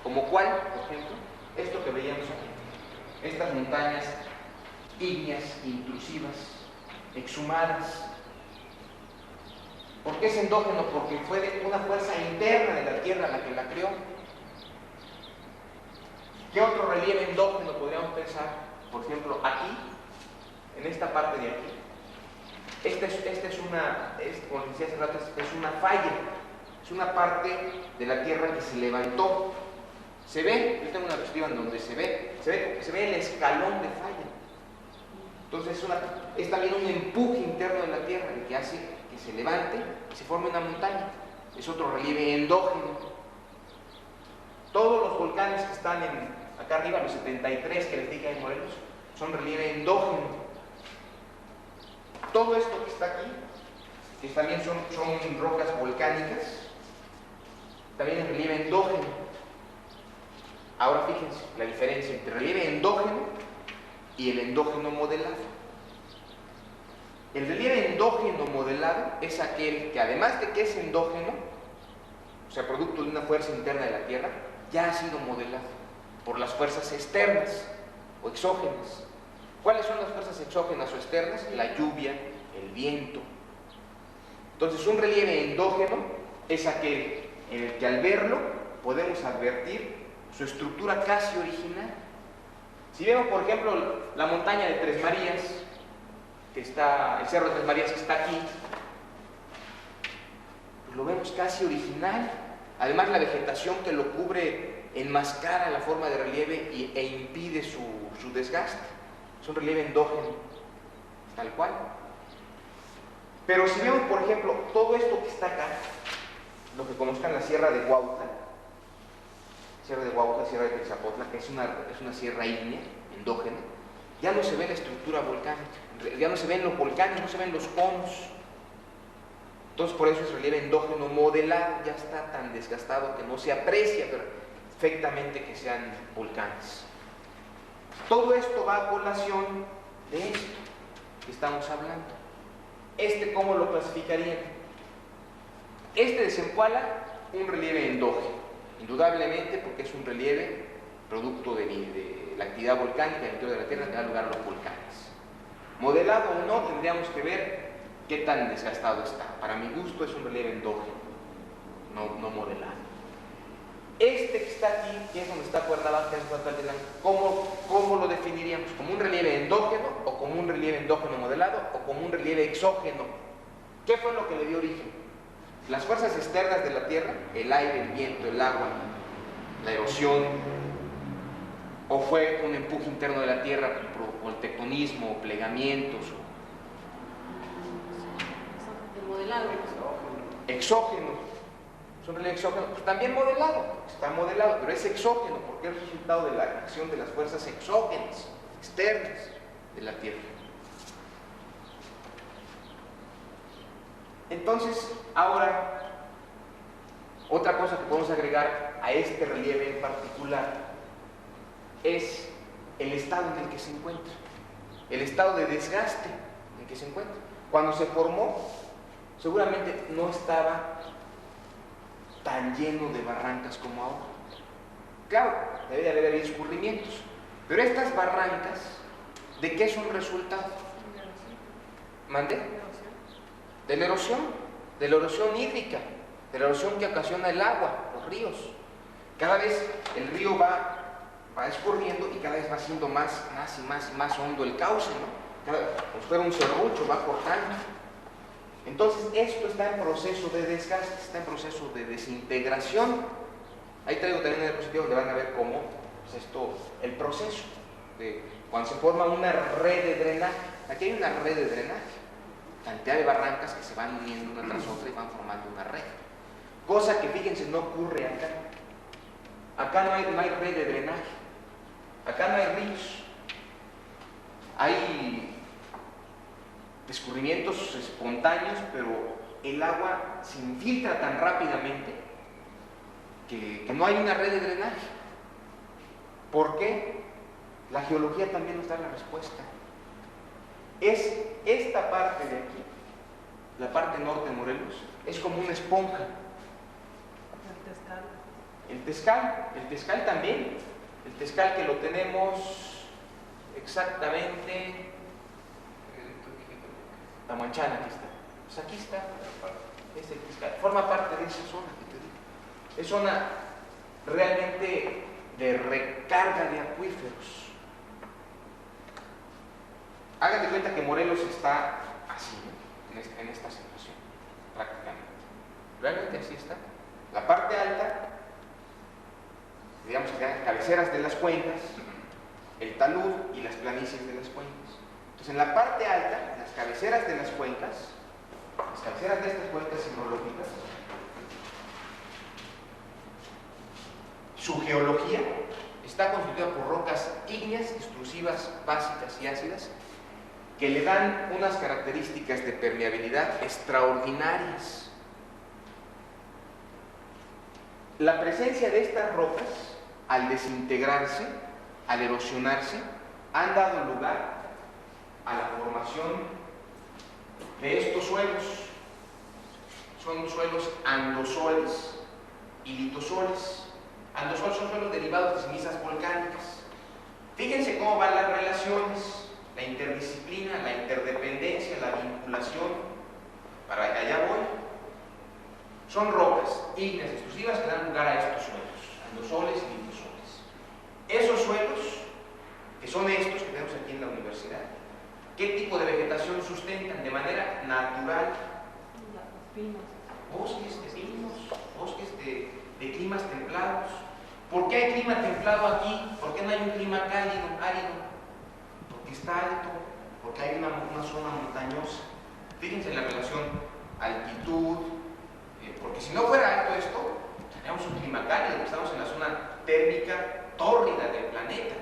como cuál, por ejemplo, esto que veíamos aquí, estas montañas ígneas, intrusivas, exhumadas. ¿Por qué es endógeno? Porque fue de una fuerza interna de la Tierra la que la creó. ¿Qué otro relieve endógeno podríamos pensar? Por ejemplo, aquí, en esta parte de aquí. Como les decía hace rato, es una falla. Es una parte de la Tierra que se levantó. Se ve, yo tengo una perspectiva en donde se ve el escalón de falla. Entonces es también un empuje interno de la Tierra el que hace que se levante y se forme una montaña. Es otro relieve endógeno. Todos los volcanes que están acá arriba, los 73 que les dije en Morelos, son relieve endógeno. Todo esto que está aquí, que también son rocas volcánicas, también es relieve endógeno. Ahora fíjense la diferencia entre relieve endógeno y el endógeno modelado. El relieve endógeno modelado es aquel que, además de que es endógeno, o sea, producto de una fuerza interna de la Tierra, ya ha sido modelado por las fuerzas externas o exógenas. ¿Cuáles son las fuerzas exógenas o externas? La lluvia, el viento. Entonces, un relieve endógeno es aquel en el que al verlo podemos advertir su estructura casi original. Si vemos, por ejemplo, la montaña de Tres Marías, que está, el cerro de Tres Marías que está aquí, pues lo vemos casi original. Además, la vegetación que lo cubre enmascara la forma de relieve e impide su desgaste. Es un relieve endógeno, tal cual. Pero si vemos, por ejemplo, todo esto que está acá, lo que conozcan la Sierra de Huautla, Sierra de Quetzapotla, que es una sierra ígnea, endógena, ya no se ve la estructura volcánica, ya no se ven los volcanes, no se ven los conos. Entonces, por eso es relieve endógeno modelado, ya está tan desgastado que no se aprecia perfectamente que sean volcanes. Todo esto va a colación de esto que estamos hablando. ¿Cómo lo clasificarían? Desempuala un relieve endógeno, indudablemente, porque es un relieve producto de la actividad volcánica en el interior de la Tierra que da lugar a los volcanes. Modelado o no, tendríamos que ver qué tan desgastado está. Para mi gusto es un relieve endógeno, no modelado. Que está aquí, que es donde está Cuernavaca, ¿cómo lo definiríamos? ¿Como un relieve endógeno o como un relieve endógeno modelado o como un relieve exógeno? ¿Qué fue lo que le dio origen? Las fuerzas externas de la Tierra, el aire, el viento, el agua, la erosión, o fue un empuje interno de la Tierra por el tectonismo, plegamientos. El modelado. Exógeno. Es un relieve exógeno, pues también modelado, está modelado, pero es exógeno porque es resultado de la acción de las fuerzas exógenas, externas de la Tierra. Entonces, ahora, otra cosa que podemos agregar a este relieve en particular es el estado en el que se encuentra, el estado de desgaste en el que se encuentra. Cuando se formó, seguramente no estaba tan lleno de barrancas como ahora. Claro, debe de haber escurrimientos, pero estas barrancas, ¿de qué son resultado? ¿Mande? De la erosión hídrica, de la erosión que ocasiona el agua, los ríos. Cada vez el río va escurriendo y cada vez va siendo más y más hondo el cauce, ¿no? Como si fuera un serrucho, va cortando. Entonces, esto está en proceso de desgaste, está en proceso de desintegración. Ahí traigo también el diapositiva donde van a ver cómo pues el proceso de cuando se forma una red de drenaje. Aquí hay una red de drenaje, cantidad de barrancas que se van uniendo una tras otra y van formando una red. Cosa que, fíjense, no ocurre acá. Acá no hay red de drenaje, acá no hay ríos. Hay escurrimientos espontáneos, pero el agua se infiltra tan rápidamente que no hay una red de drenaje. ¿Por qué? La geología también nos da la respuesta. Es esta parte de aquí, la parte norte de Morelos, es como una esponja. El Tezcal también. El Tezcal que lo tenemos exactamente... La Manchana, aquí está. Pues aquí está. Es el Tezcal. Forma parte de esa zona que te digo. Es zona realmente de recarga de acuíferos. Háganse cuenta que Morelos está así, ¿no? en esta situación, prácticamente. Realmente así está. La parte alta, digamos que eran cabeceras de las cuencas, el talud y las planicies de las cuencas. Entonces, en la parte alta, las cabeceras de las cuencas, las cabeceras de estas cuencas hidrológicas, su geología está constituida por rocas ígneas, extrusivas, básicas y ácidas, que le dan unas características de permeabilidad extraordinarias. La presencia de estas rocas, al desintegrarse, al erosionarse, han dado lugar a la formación de estos suelos son suelos andosoles y litosoles. Andosoles son suelos derivados de cenizas volcánicas. Fíjense cómo van las relaciones, la interdisciplina, la interdependencia, la vinculación. Para allá voy. Son rocas ígneas extrusivas que dan lugar a estos suelos, andosoles y litosoles. Esos suelos, que son estos que tenemos aquí en la universidad, ¿qué tipo de vegetación sustentan de manera natural? Bosques de pinos, bosques de climas templados. ¿Por qué hay clima templado aquí? ¿Por qué no hay un clima cálido, árido? Porque está alto, porque hay una zona montañosa. Fíjense en la relación altitud, porque si no fuera alto esto, tenemos un clima cálido, estamos en la zona térmica tórrida del planeta.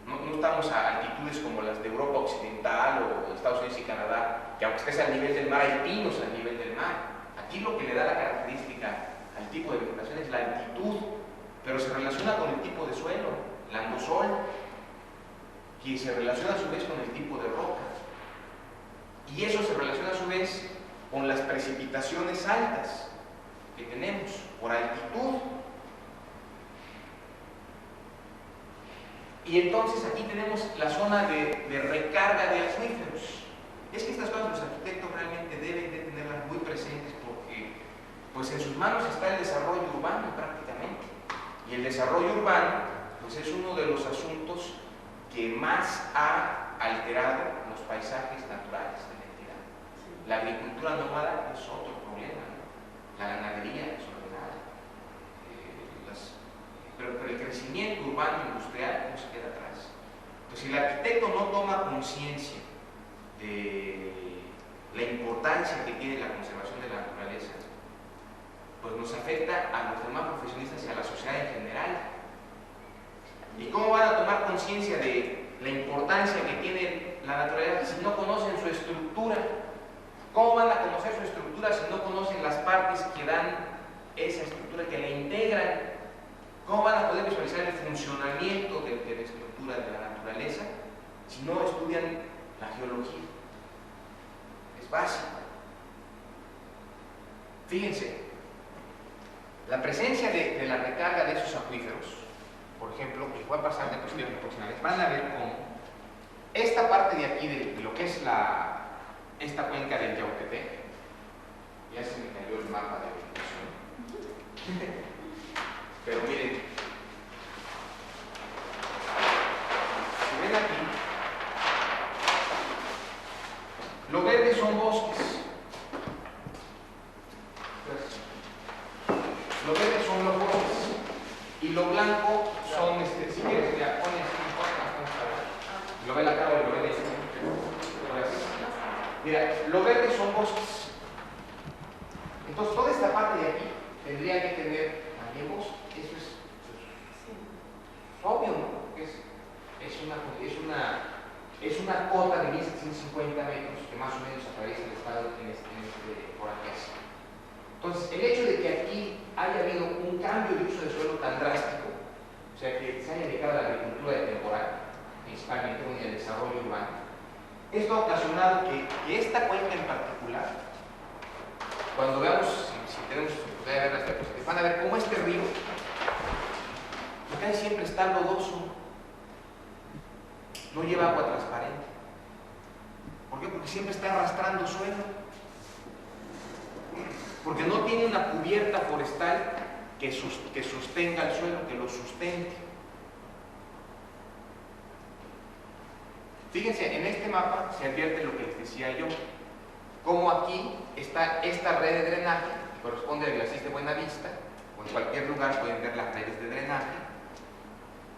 No estamos a altitudes como las de Europa Occidental o de Estados Unidos y Canadá, que aunque estés al nivel del mar, hay pinos al nivel del mar. Aquí lo que le da la característica al tipo de vegetación es la altitud, pero se relaciona con el tipo de suelo, el andosol, que se relaciona a su vez con el tipo de roca. Y eso se relaciona a su vez con las precipitaciones altas que tenemos por altitud. Y entonces aquí tenemos la zona de recarga de acuíferos. Es que estas cosas los arquitectos realmente deben de tenerlas muy presentes porque pues en sus manos está el desarrollo urbano prácticamente. Y el desarrollo urbano pues es uno de los asuntos que más ha alterado los paisajes naturales de la entidad. La agricultura nómada es otro problema, ¿no? La ganadería desordenada. Pero el crecimiento urbano industrial no se queda atrás. Pues si el arquitecto no toma conciencia de la importancia que tiene la conservación de la naturaleza, pues nos afecta a los demás profesionistas y a la sociedad en general. ¿Y cómo van a tomar conciencia de la importancia que tiene la naturaleza si no conocen su estructura? ¿Cómo van a conocer su estructura si no conocen las partes que dan esa estructura, que la integran? ¿Cómo van a poder visualizar el funcionamiento de la estructura de la naturaleza si no estudian la geología? Es básico. Fíjense, la presencia de la recarga de esos acuíferos, por ejemplo, que voy a pasar de cuestiones proporcionales, van a ver cómo esta parte de aquí, de lo que es esta cuenca del Yautepec, ya se me cayó el mapa de vegetación. Pero miren, si ven aquí, lo verde son bosques, lo verde son los bosques y lo blanco son, si quieres, ya pones lo ve la cara y lo ve esto. Mira, lo verde son bosques. Entonces toda esta parte de aquí tendría que tener también bosques. Eso es obvio, ¿no? Porque es una cota de 1750 metros que más o menos atraviesa el estado por aquí así. Entonces, el hecho de que aquí haya habido un cambio de uso de suelo tan drástico, o sea, que se haya dedicado a la agricultura de temporal, principalmente con el desarrollo urbano, esto ha ocasionado que esta cuenca en particular, cuando veamos, si tenemos oportunidad de ver las diapositivas, van a ver cómo este río, acá siempre está lodoso, no lleva agua transparente. ¿Por qué? Porque siempre está arrastrando suelo. Porque no tiene una cubierta forestal que sostenga el suelo, que lo sustente. Fíjense, en este mapa se advierte lo que les decía yo, cómo aquí está esta red de drenaje, que corresponde al glacis de Buenavista, o en cualquier lugar pueden ver las redes de drenaje,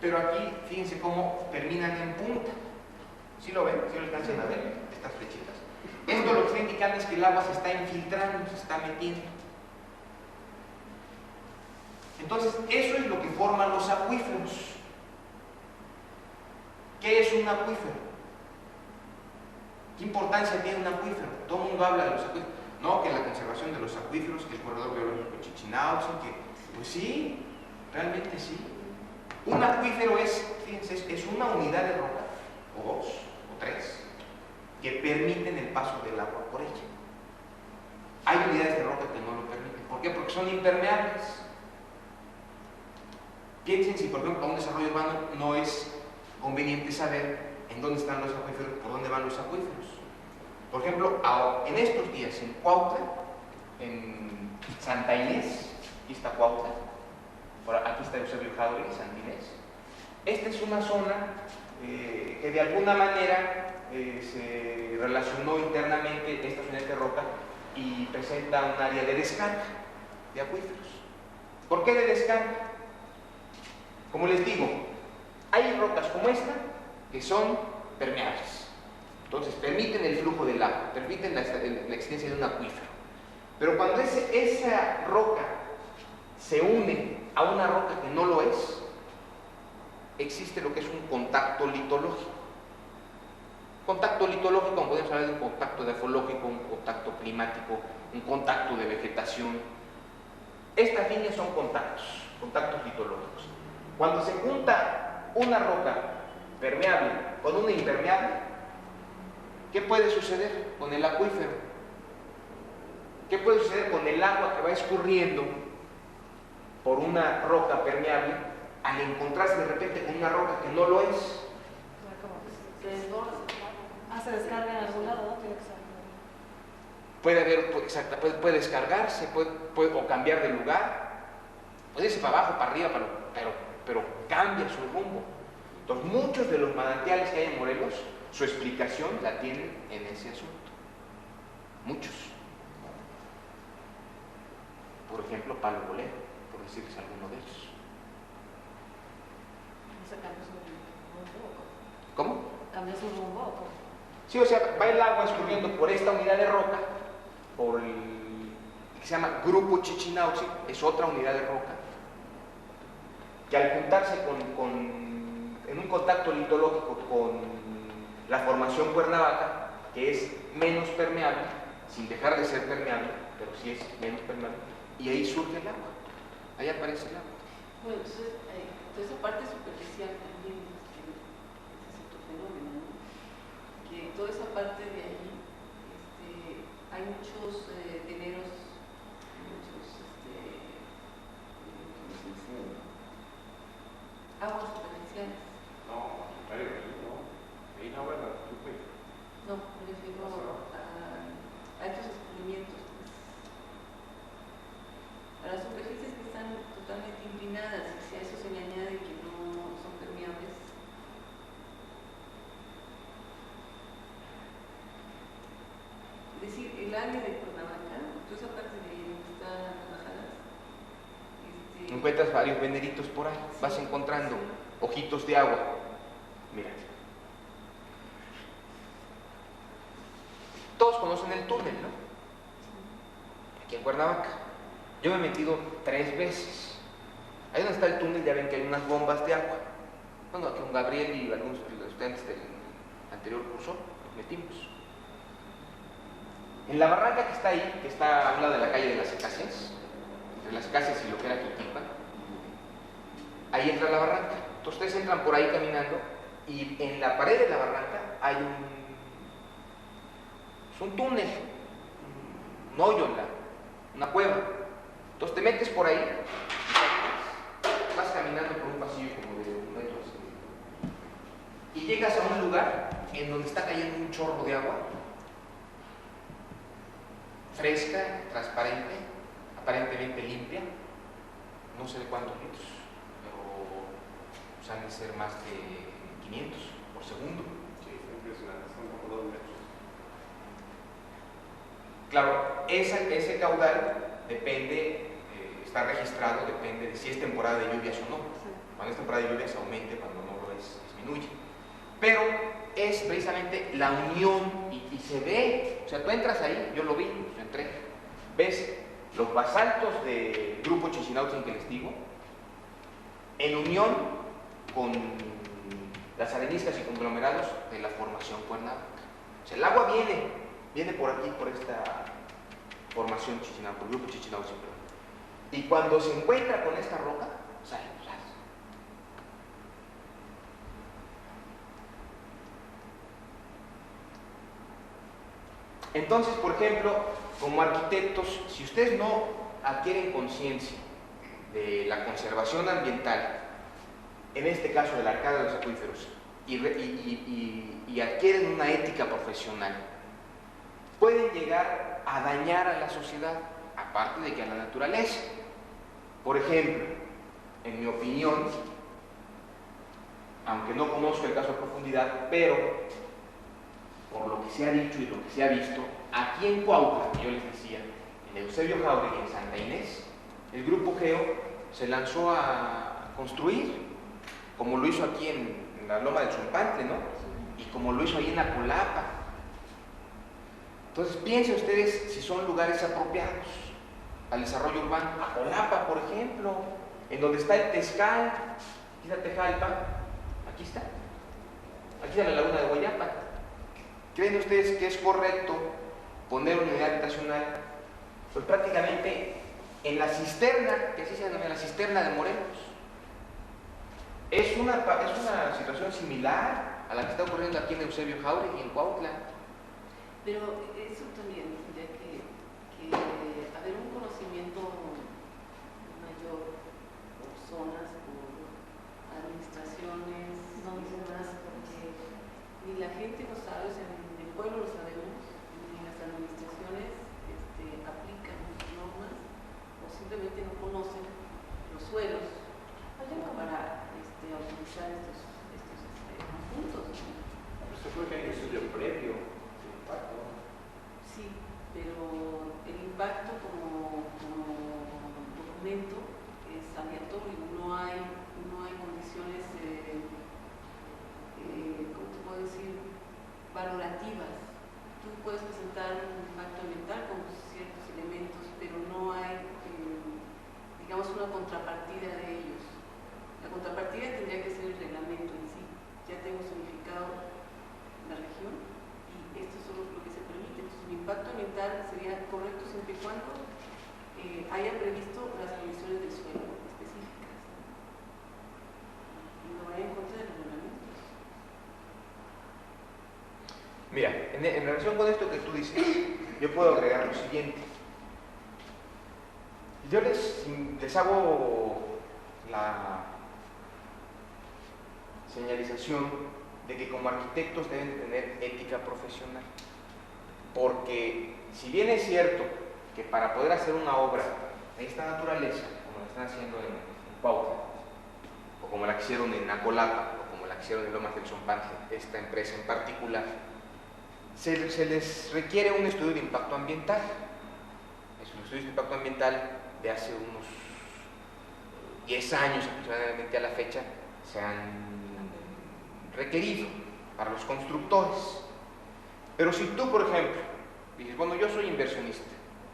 pero aquí fíjense cómo terminan en punta. ¿Sí lo ven? ¿Sí lo alcanzan a ver? Estas flechitas. Esto lo que está indicando es que el agua se está infiltrando, se está metiendo. Entonces, eso es lo que forman los acuíferos. ¿Qué es un acuífero? ¿Qué importancia tiene un acuífero? Todo el mundo habla de los acuíferos. No, que la conservación de los acuíferos, que el corredor biológico Chichinautzin, que... Pues sí, realmente sí. Un acuífero es, fíjense, es una unidad de roca, o dos, o tres, que permiten el paso del agua por ella. Hay unidades de roca que no lo permiten. ¿Por qué? Porque son impermeables. Piensen si, por ejemplo, a un desarrollo urbano no es conveniente saber en dónde están los acuíferos, por dónde van los acuíferos. Por ejemplo, en estos días en Cuautla, en Santa Inés, aquí está Cuautla, aquí está Eusebio Jauregui, Santa Inés. Esta es una zona que de alguna manera se relacionó internamente esta zona de roca y presenta un área de descarga de acuíferos. ¿Por qué de descarga? Como les digo, hay rocas como esta que son permeables. Entonces, permiten el flujo del agua, permiten la existencia de un acuífero. Pero cuando esa roca se une a una roca que no lo es, existe lo que es un contacto litológico. Contacto litológico, como podemos hablar de un contacto edafológico, un contacto climático, un contacto de vegetación. Estas líneas son contactos litológicos. Cuando se junta una roca permeable con una impermeable, ¿qué puede suceder con el acuífero? ¿Qué puede suceder con el agua que va escurriendo por una roca permeable al encontrarse de repente con una roca que no lo es? Se desborda. Se descarga en algún lado, ¿no? Tiene que ser. Puede haber, puede descargarse, o cambiar de lugar, puede irse para abajo, para arriba, pero cambia su rumbo. Entonces, muchos de los manantiales que hay en Morelos, su explicación la tienen en ese asunto. Muchos. Por ejemplo, Palo Bolero, por decirles alguno de ellos. ¿Se cambia su rumbo? ¿Cómo? ¿Cambia su rumbo? Sí, o sea, va el agua escurriendo por esta unidad de roca, por el que se llama Grupo Chichinauhtzin, es otra unidad de roca, que al juntarse en un contacto litológico con la formación Cuernavaca, que es menos permeable, sin dejar de ser permeable, pero sí es menos permeable, y ahí surge el agua, ahí aparece el agua. Bueno, entonces, toda esa parte superficial también es otro fenómeno, ¿no? Que toda esa parte de ahí, hay muchos teneros, ¿cómo se dice? Aguas superficiales. No, al contrario, ahí no va la tupe. No, me refiero a estos descubrimientos. Pues. A las superficies que están totalmente inclinadas, y si a eso se le añade que no son permeables. Es decir, el área de Cuernavaca, toda esa parte de ahí donde están las bajadas, Encuentras varios veneritos por ahí, sí, vas encontrando ojitos de agua. Mira. Todos conocen el túnel, ¿no? Aquí en Cuernavaca. Yo me he metido 3 veces. Ahí donde está el túnel ya ven que hay unas bombas de agua. Bueno, aquí con Gabriel y algunos estudiantes del anterior curso nos metimos. En la barranca que está ahí, que está a un lado de la calle de las Acacias, entre las Acacias y lo que era Quiquipa, ahí entra la barranca. Entonces ustedes entran por ahí caminando y en la pared de la barranca hay un túnel, un hoyo, una cueva. Entonces te metes por ahí, vas caminando por un pasillo como de 1 metro y llegas a un lugar en donde está cayendo un chorro de agua fresca, transparente, aparentemente limpia, no sé de cuántos litros, pero pues, han de ser más de 500 por segundo. Sí, es impresionante, son como 2 metros. Claro, ese caudal depende, está registrado, depende de si es temporada de lluvias o no. Cuando es temporada de lluvias aumente, cuando no lo es disminuye. Pero es precisamente la unión y se ve, o sea, tú entras ahí, yo lo vi, yo entré, ves los basaltos del Grupo Chichinauhtzin que les digo, en unión con las areniscas y conglomerados de la formación Cuernavaca. O sea, el agua viene por aquí, por esta formación Chichinauhtzin, por el Grupo Chichinauhtzin. Y cuando se encuentra con esta roca, sale. Entonces, por ejemplo, como arquitectos, si ustedes no adquieren conciencia de la conservación ambiental, en este caso de la arcada de los acuíferos, y adquieren una ética profesional, pueden llegar a dañar a la sociedad, aparte de que a la naturaleza. Por ejemplo, en mi opinión, aunque no conozco el caso a profundidad, pero por lo que se ha dicho y lo que se ha visto, aquí en Cuautla, yo les decía, en Eusebio Jauregui y en Santa Inés, el Grupo Geo se lanzó a construir, como lo hizo aquí en la Loma del Zumpantle, ¿no? Y como lo hizo ahí en Acolapa. Entonces piensen ustedes si son lugares apropiados al desarrollo urbano. Acolapa, por ejemplo, en donde está el Tezcal, aquí está Tejalpa, aquí está la laguna de Guayapa. ¿Creen ustedes que es correcto poner una unidad habitacional pues prácticamente en la cisterna, que así se denomina, la cisterna de Morelos? Es una situación similar a la que está ocurriendo aquí en Eusebio Jauregui, en Cuautla. Pero eso también tendría que haber un conocimiento mayor por zonas, por administraciones y demás, porque ni la gente lo sabe, o sea, ni en el pueblo lo sabemos, ni las administraciones aplican normas o simplemente no conocen los suelos como para utilizar estos conjuntos. Esto creo que hay un estudio previo de impacto. Sí, pero el impacto como documento es aleatorio, no hay condiciones, ¿cómo te puedo decir?, valorativas. Tú puedes presentar un impacto ambiental con ciertos elementos, pero no hay, digamos, una contrapartida de ellos. La contrapartida tendría que ser el reglamento en sí. Ya tengo significado la región y esto es solo lo que se permite. Entonces, el impacto ambiental sería correcto siempre y cuando haya previsto las condiciones del suelo específicas y no vaya en contra de los reglamentos. Mira, en relación con esto que tú dices, yo puedo agregar lo siguiente. Yo les hago la señalización de que como arquitectos deben tener ética profesional, porque si bien es cierto que para poder hacer una obra de esta naturaleza, como la están haciendo en Cuautla, o como la que hicieron en Acolapa, o como la que hicieron en Lomas del Zumpantle, esta empresa en particular, se les requiere un estudio de impacto ambiental. Esos estudios de impacto ambiental de hace unos 10 años aproximadamente a la fecha se han requerido para los constructores. Pero si tú, por ejemplo, dices, bueno, yo soy inversionista,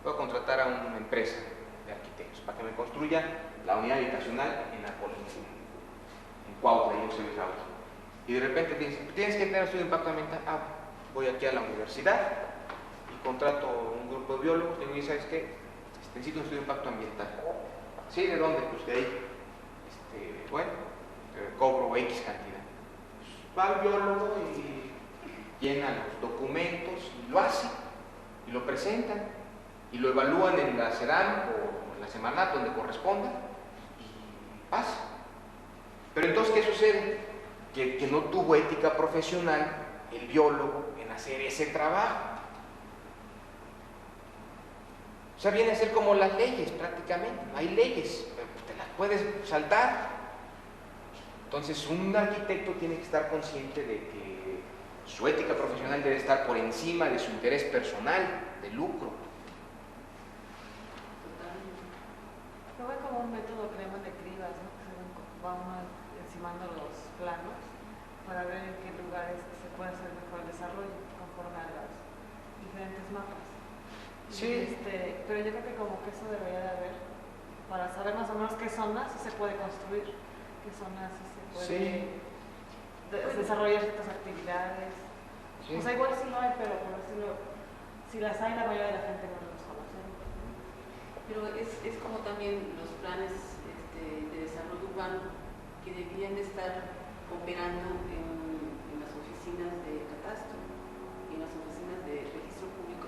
voy a contratar a una empresa de arquitectos para que me construya la unidad habitacional en Cuautla y en Eusebio Jauregui, y de repente dices, tienes que tener estudio de impacto ambiental. Voy aquí a la universidad y contrato un grupo de biólogos y me dice, ¿sabes qué? Necesito un estudio de impacto ambiental. ¿Sí? ¿De dónde? Pues de ahí. Bueno, cobro X cantidad. Pues va el biólogo y llena los documentos y lo hace, y lo presentan, y lo evalúan en la SEDAM o en la Semarnat, donde corresponda, y pasa. Pero entonces, ¿qué sucede? Que no tuvo ética profesional el biólogo en hacer ese trabajo. O sea, viene a ser como las leyes prácticamente. No hay leyes, pero te las puedes saltar. Entonces, un arquitecto tiene que estar consciente de que su ética profesional debe estar por encima de su interés personal, de lucro. Lo ve como un método que llaman de cribas, ¿no? Que va uno encimando los planos para ver en qué lugares se puede hacer mejor el desarrollo conforme a los diferentes mapas. Sí. Pero yo creo que como que eso debería de haber para saber más o menos qué zonas se puede construir, qué zonas se puede desarrollar ciertas actividades. Sí. O sea, igual sí lo hay, pero por decirlo, si las hay, la mayoría de la gente no las conoce. Pero es como también los planes de desarrollo urbano que deberían de estar operando en las oficinas de catastro y en las oficinas de registro público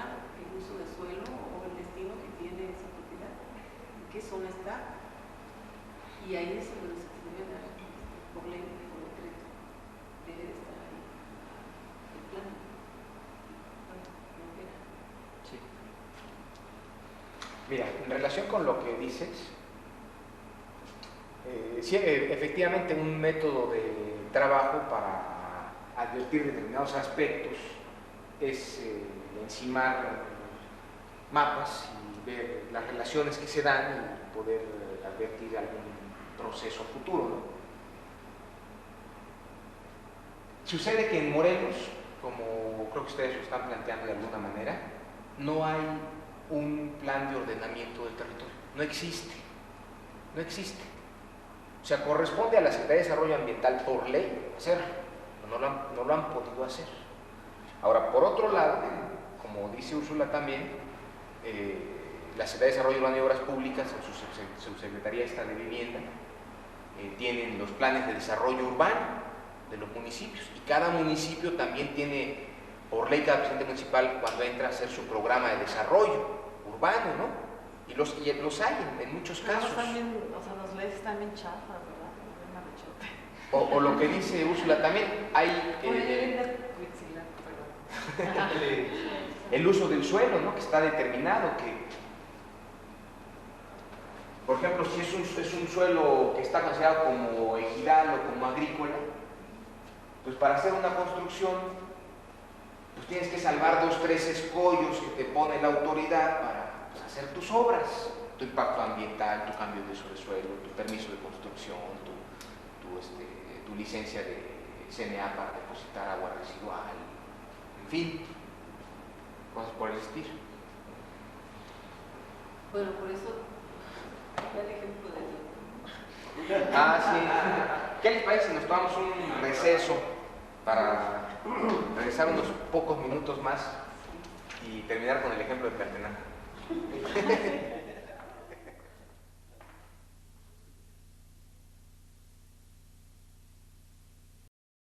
evaluar el uso del suelo o el destino que tiene esa propiedad, en qué zona está, y ahí es donde se debe dar por ley, por decreto, debe de estar ahí el plan. Sí. Mira, en relación con lo que dices, sí, efectivamente un método de trabajo para advertir determinados aspectos es encimar mapas y ver las relaciones que se dan y poder advertir algún proceso futuro, ¿no? Sucede que en Morelos, como creo que ustedes lo están planteando de alguna manera, no hay un plan de ordenamiento del territorio, no existe, no existe. O sea, corresponde a la Secretaría de Desarrollo Ambiental por ley hacerlo, no lo han podido hacer. Ahora, por otro lado, como dice Úrsula también, la Secretaría de Desarrollo Urbano y Obras Públicas, en su Subsecretaría esta de Vivienda, tienen los planes de desarrollo urbano de los municipios, y cada municipio también tiene, por ley, cada presidente municipal cuando entra a hacer su programa de desarrollo urbano, ¿no? Y los hay en muchos casos. También, o sea, las leyes están bien chafas, ¿verdad? O lo que dice Úrsula también, hay el uso del suelo, ¿no? Que está determinado, que por ejemplo, si es un suelo que está considerado como ejidal o como agrícola, pues para hacer una construcción, pues tienes que salvar 2 o 3 escollos que te pone la autoridad para hacer tus obras, tu impacto ambiental, tu cambio de uso de suelo, tu permiso de construcción, tu licencia de CNA para depositar agua residual, en fin, cosas por el estilo. Bueno, por eso da el ejemplo de eso. Sí. ¿Qué les parece si nos tomamos un receso para regresar unos pocos minutos más y terminar con el ejemplo de Pertenaja?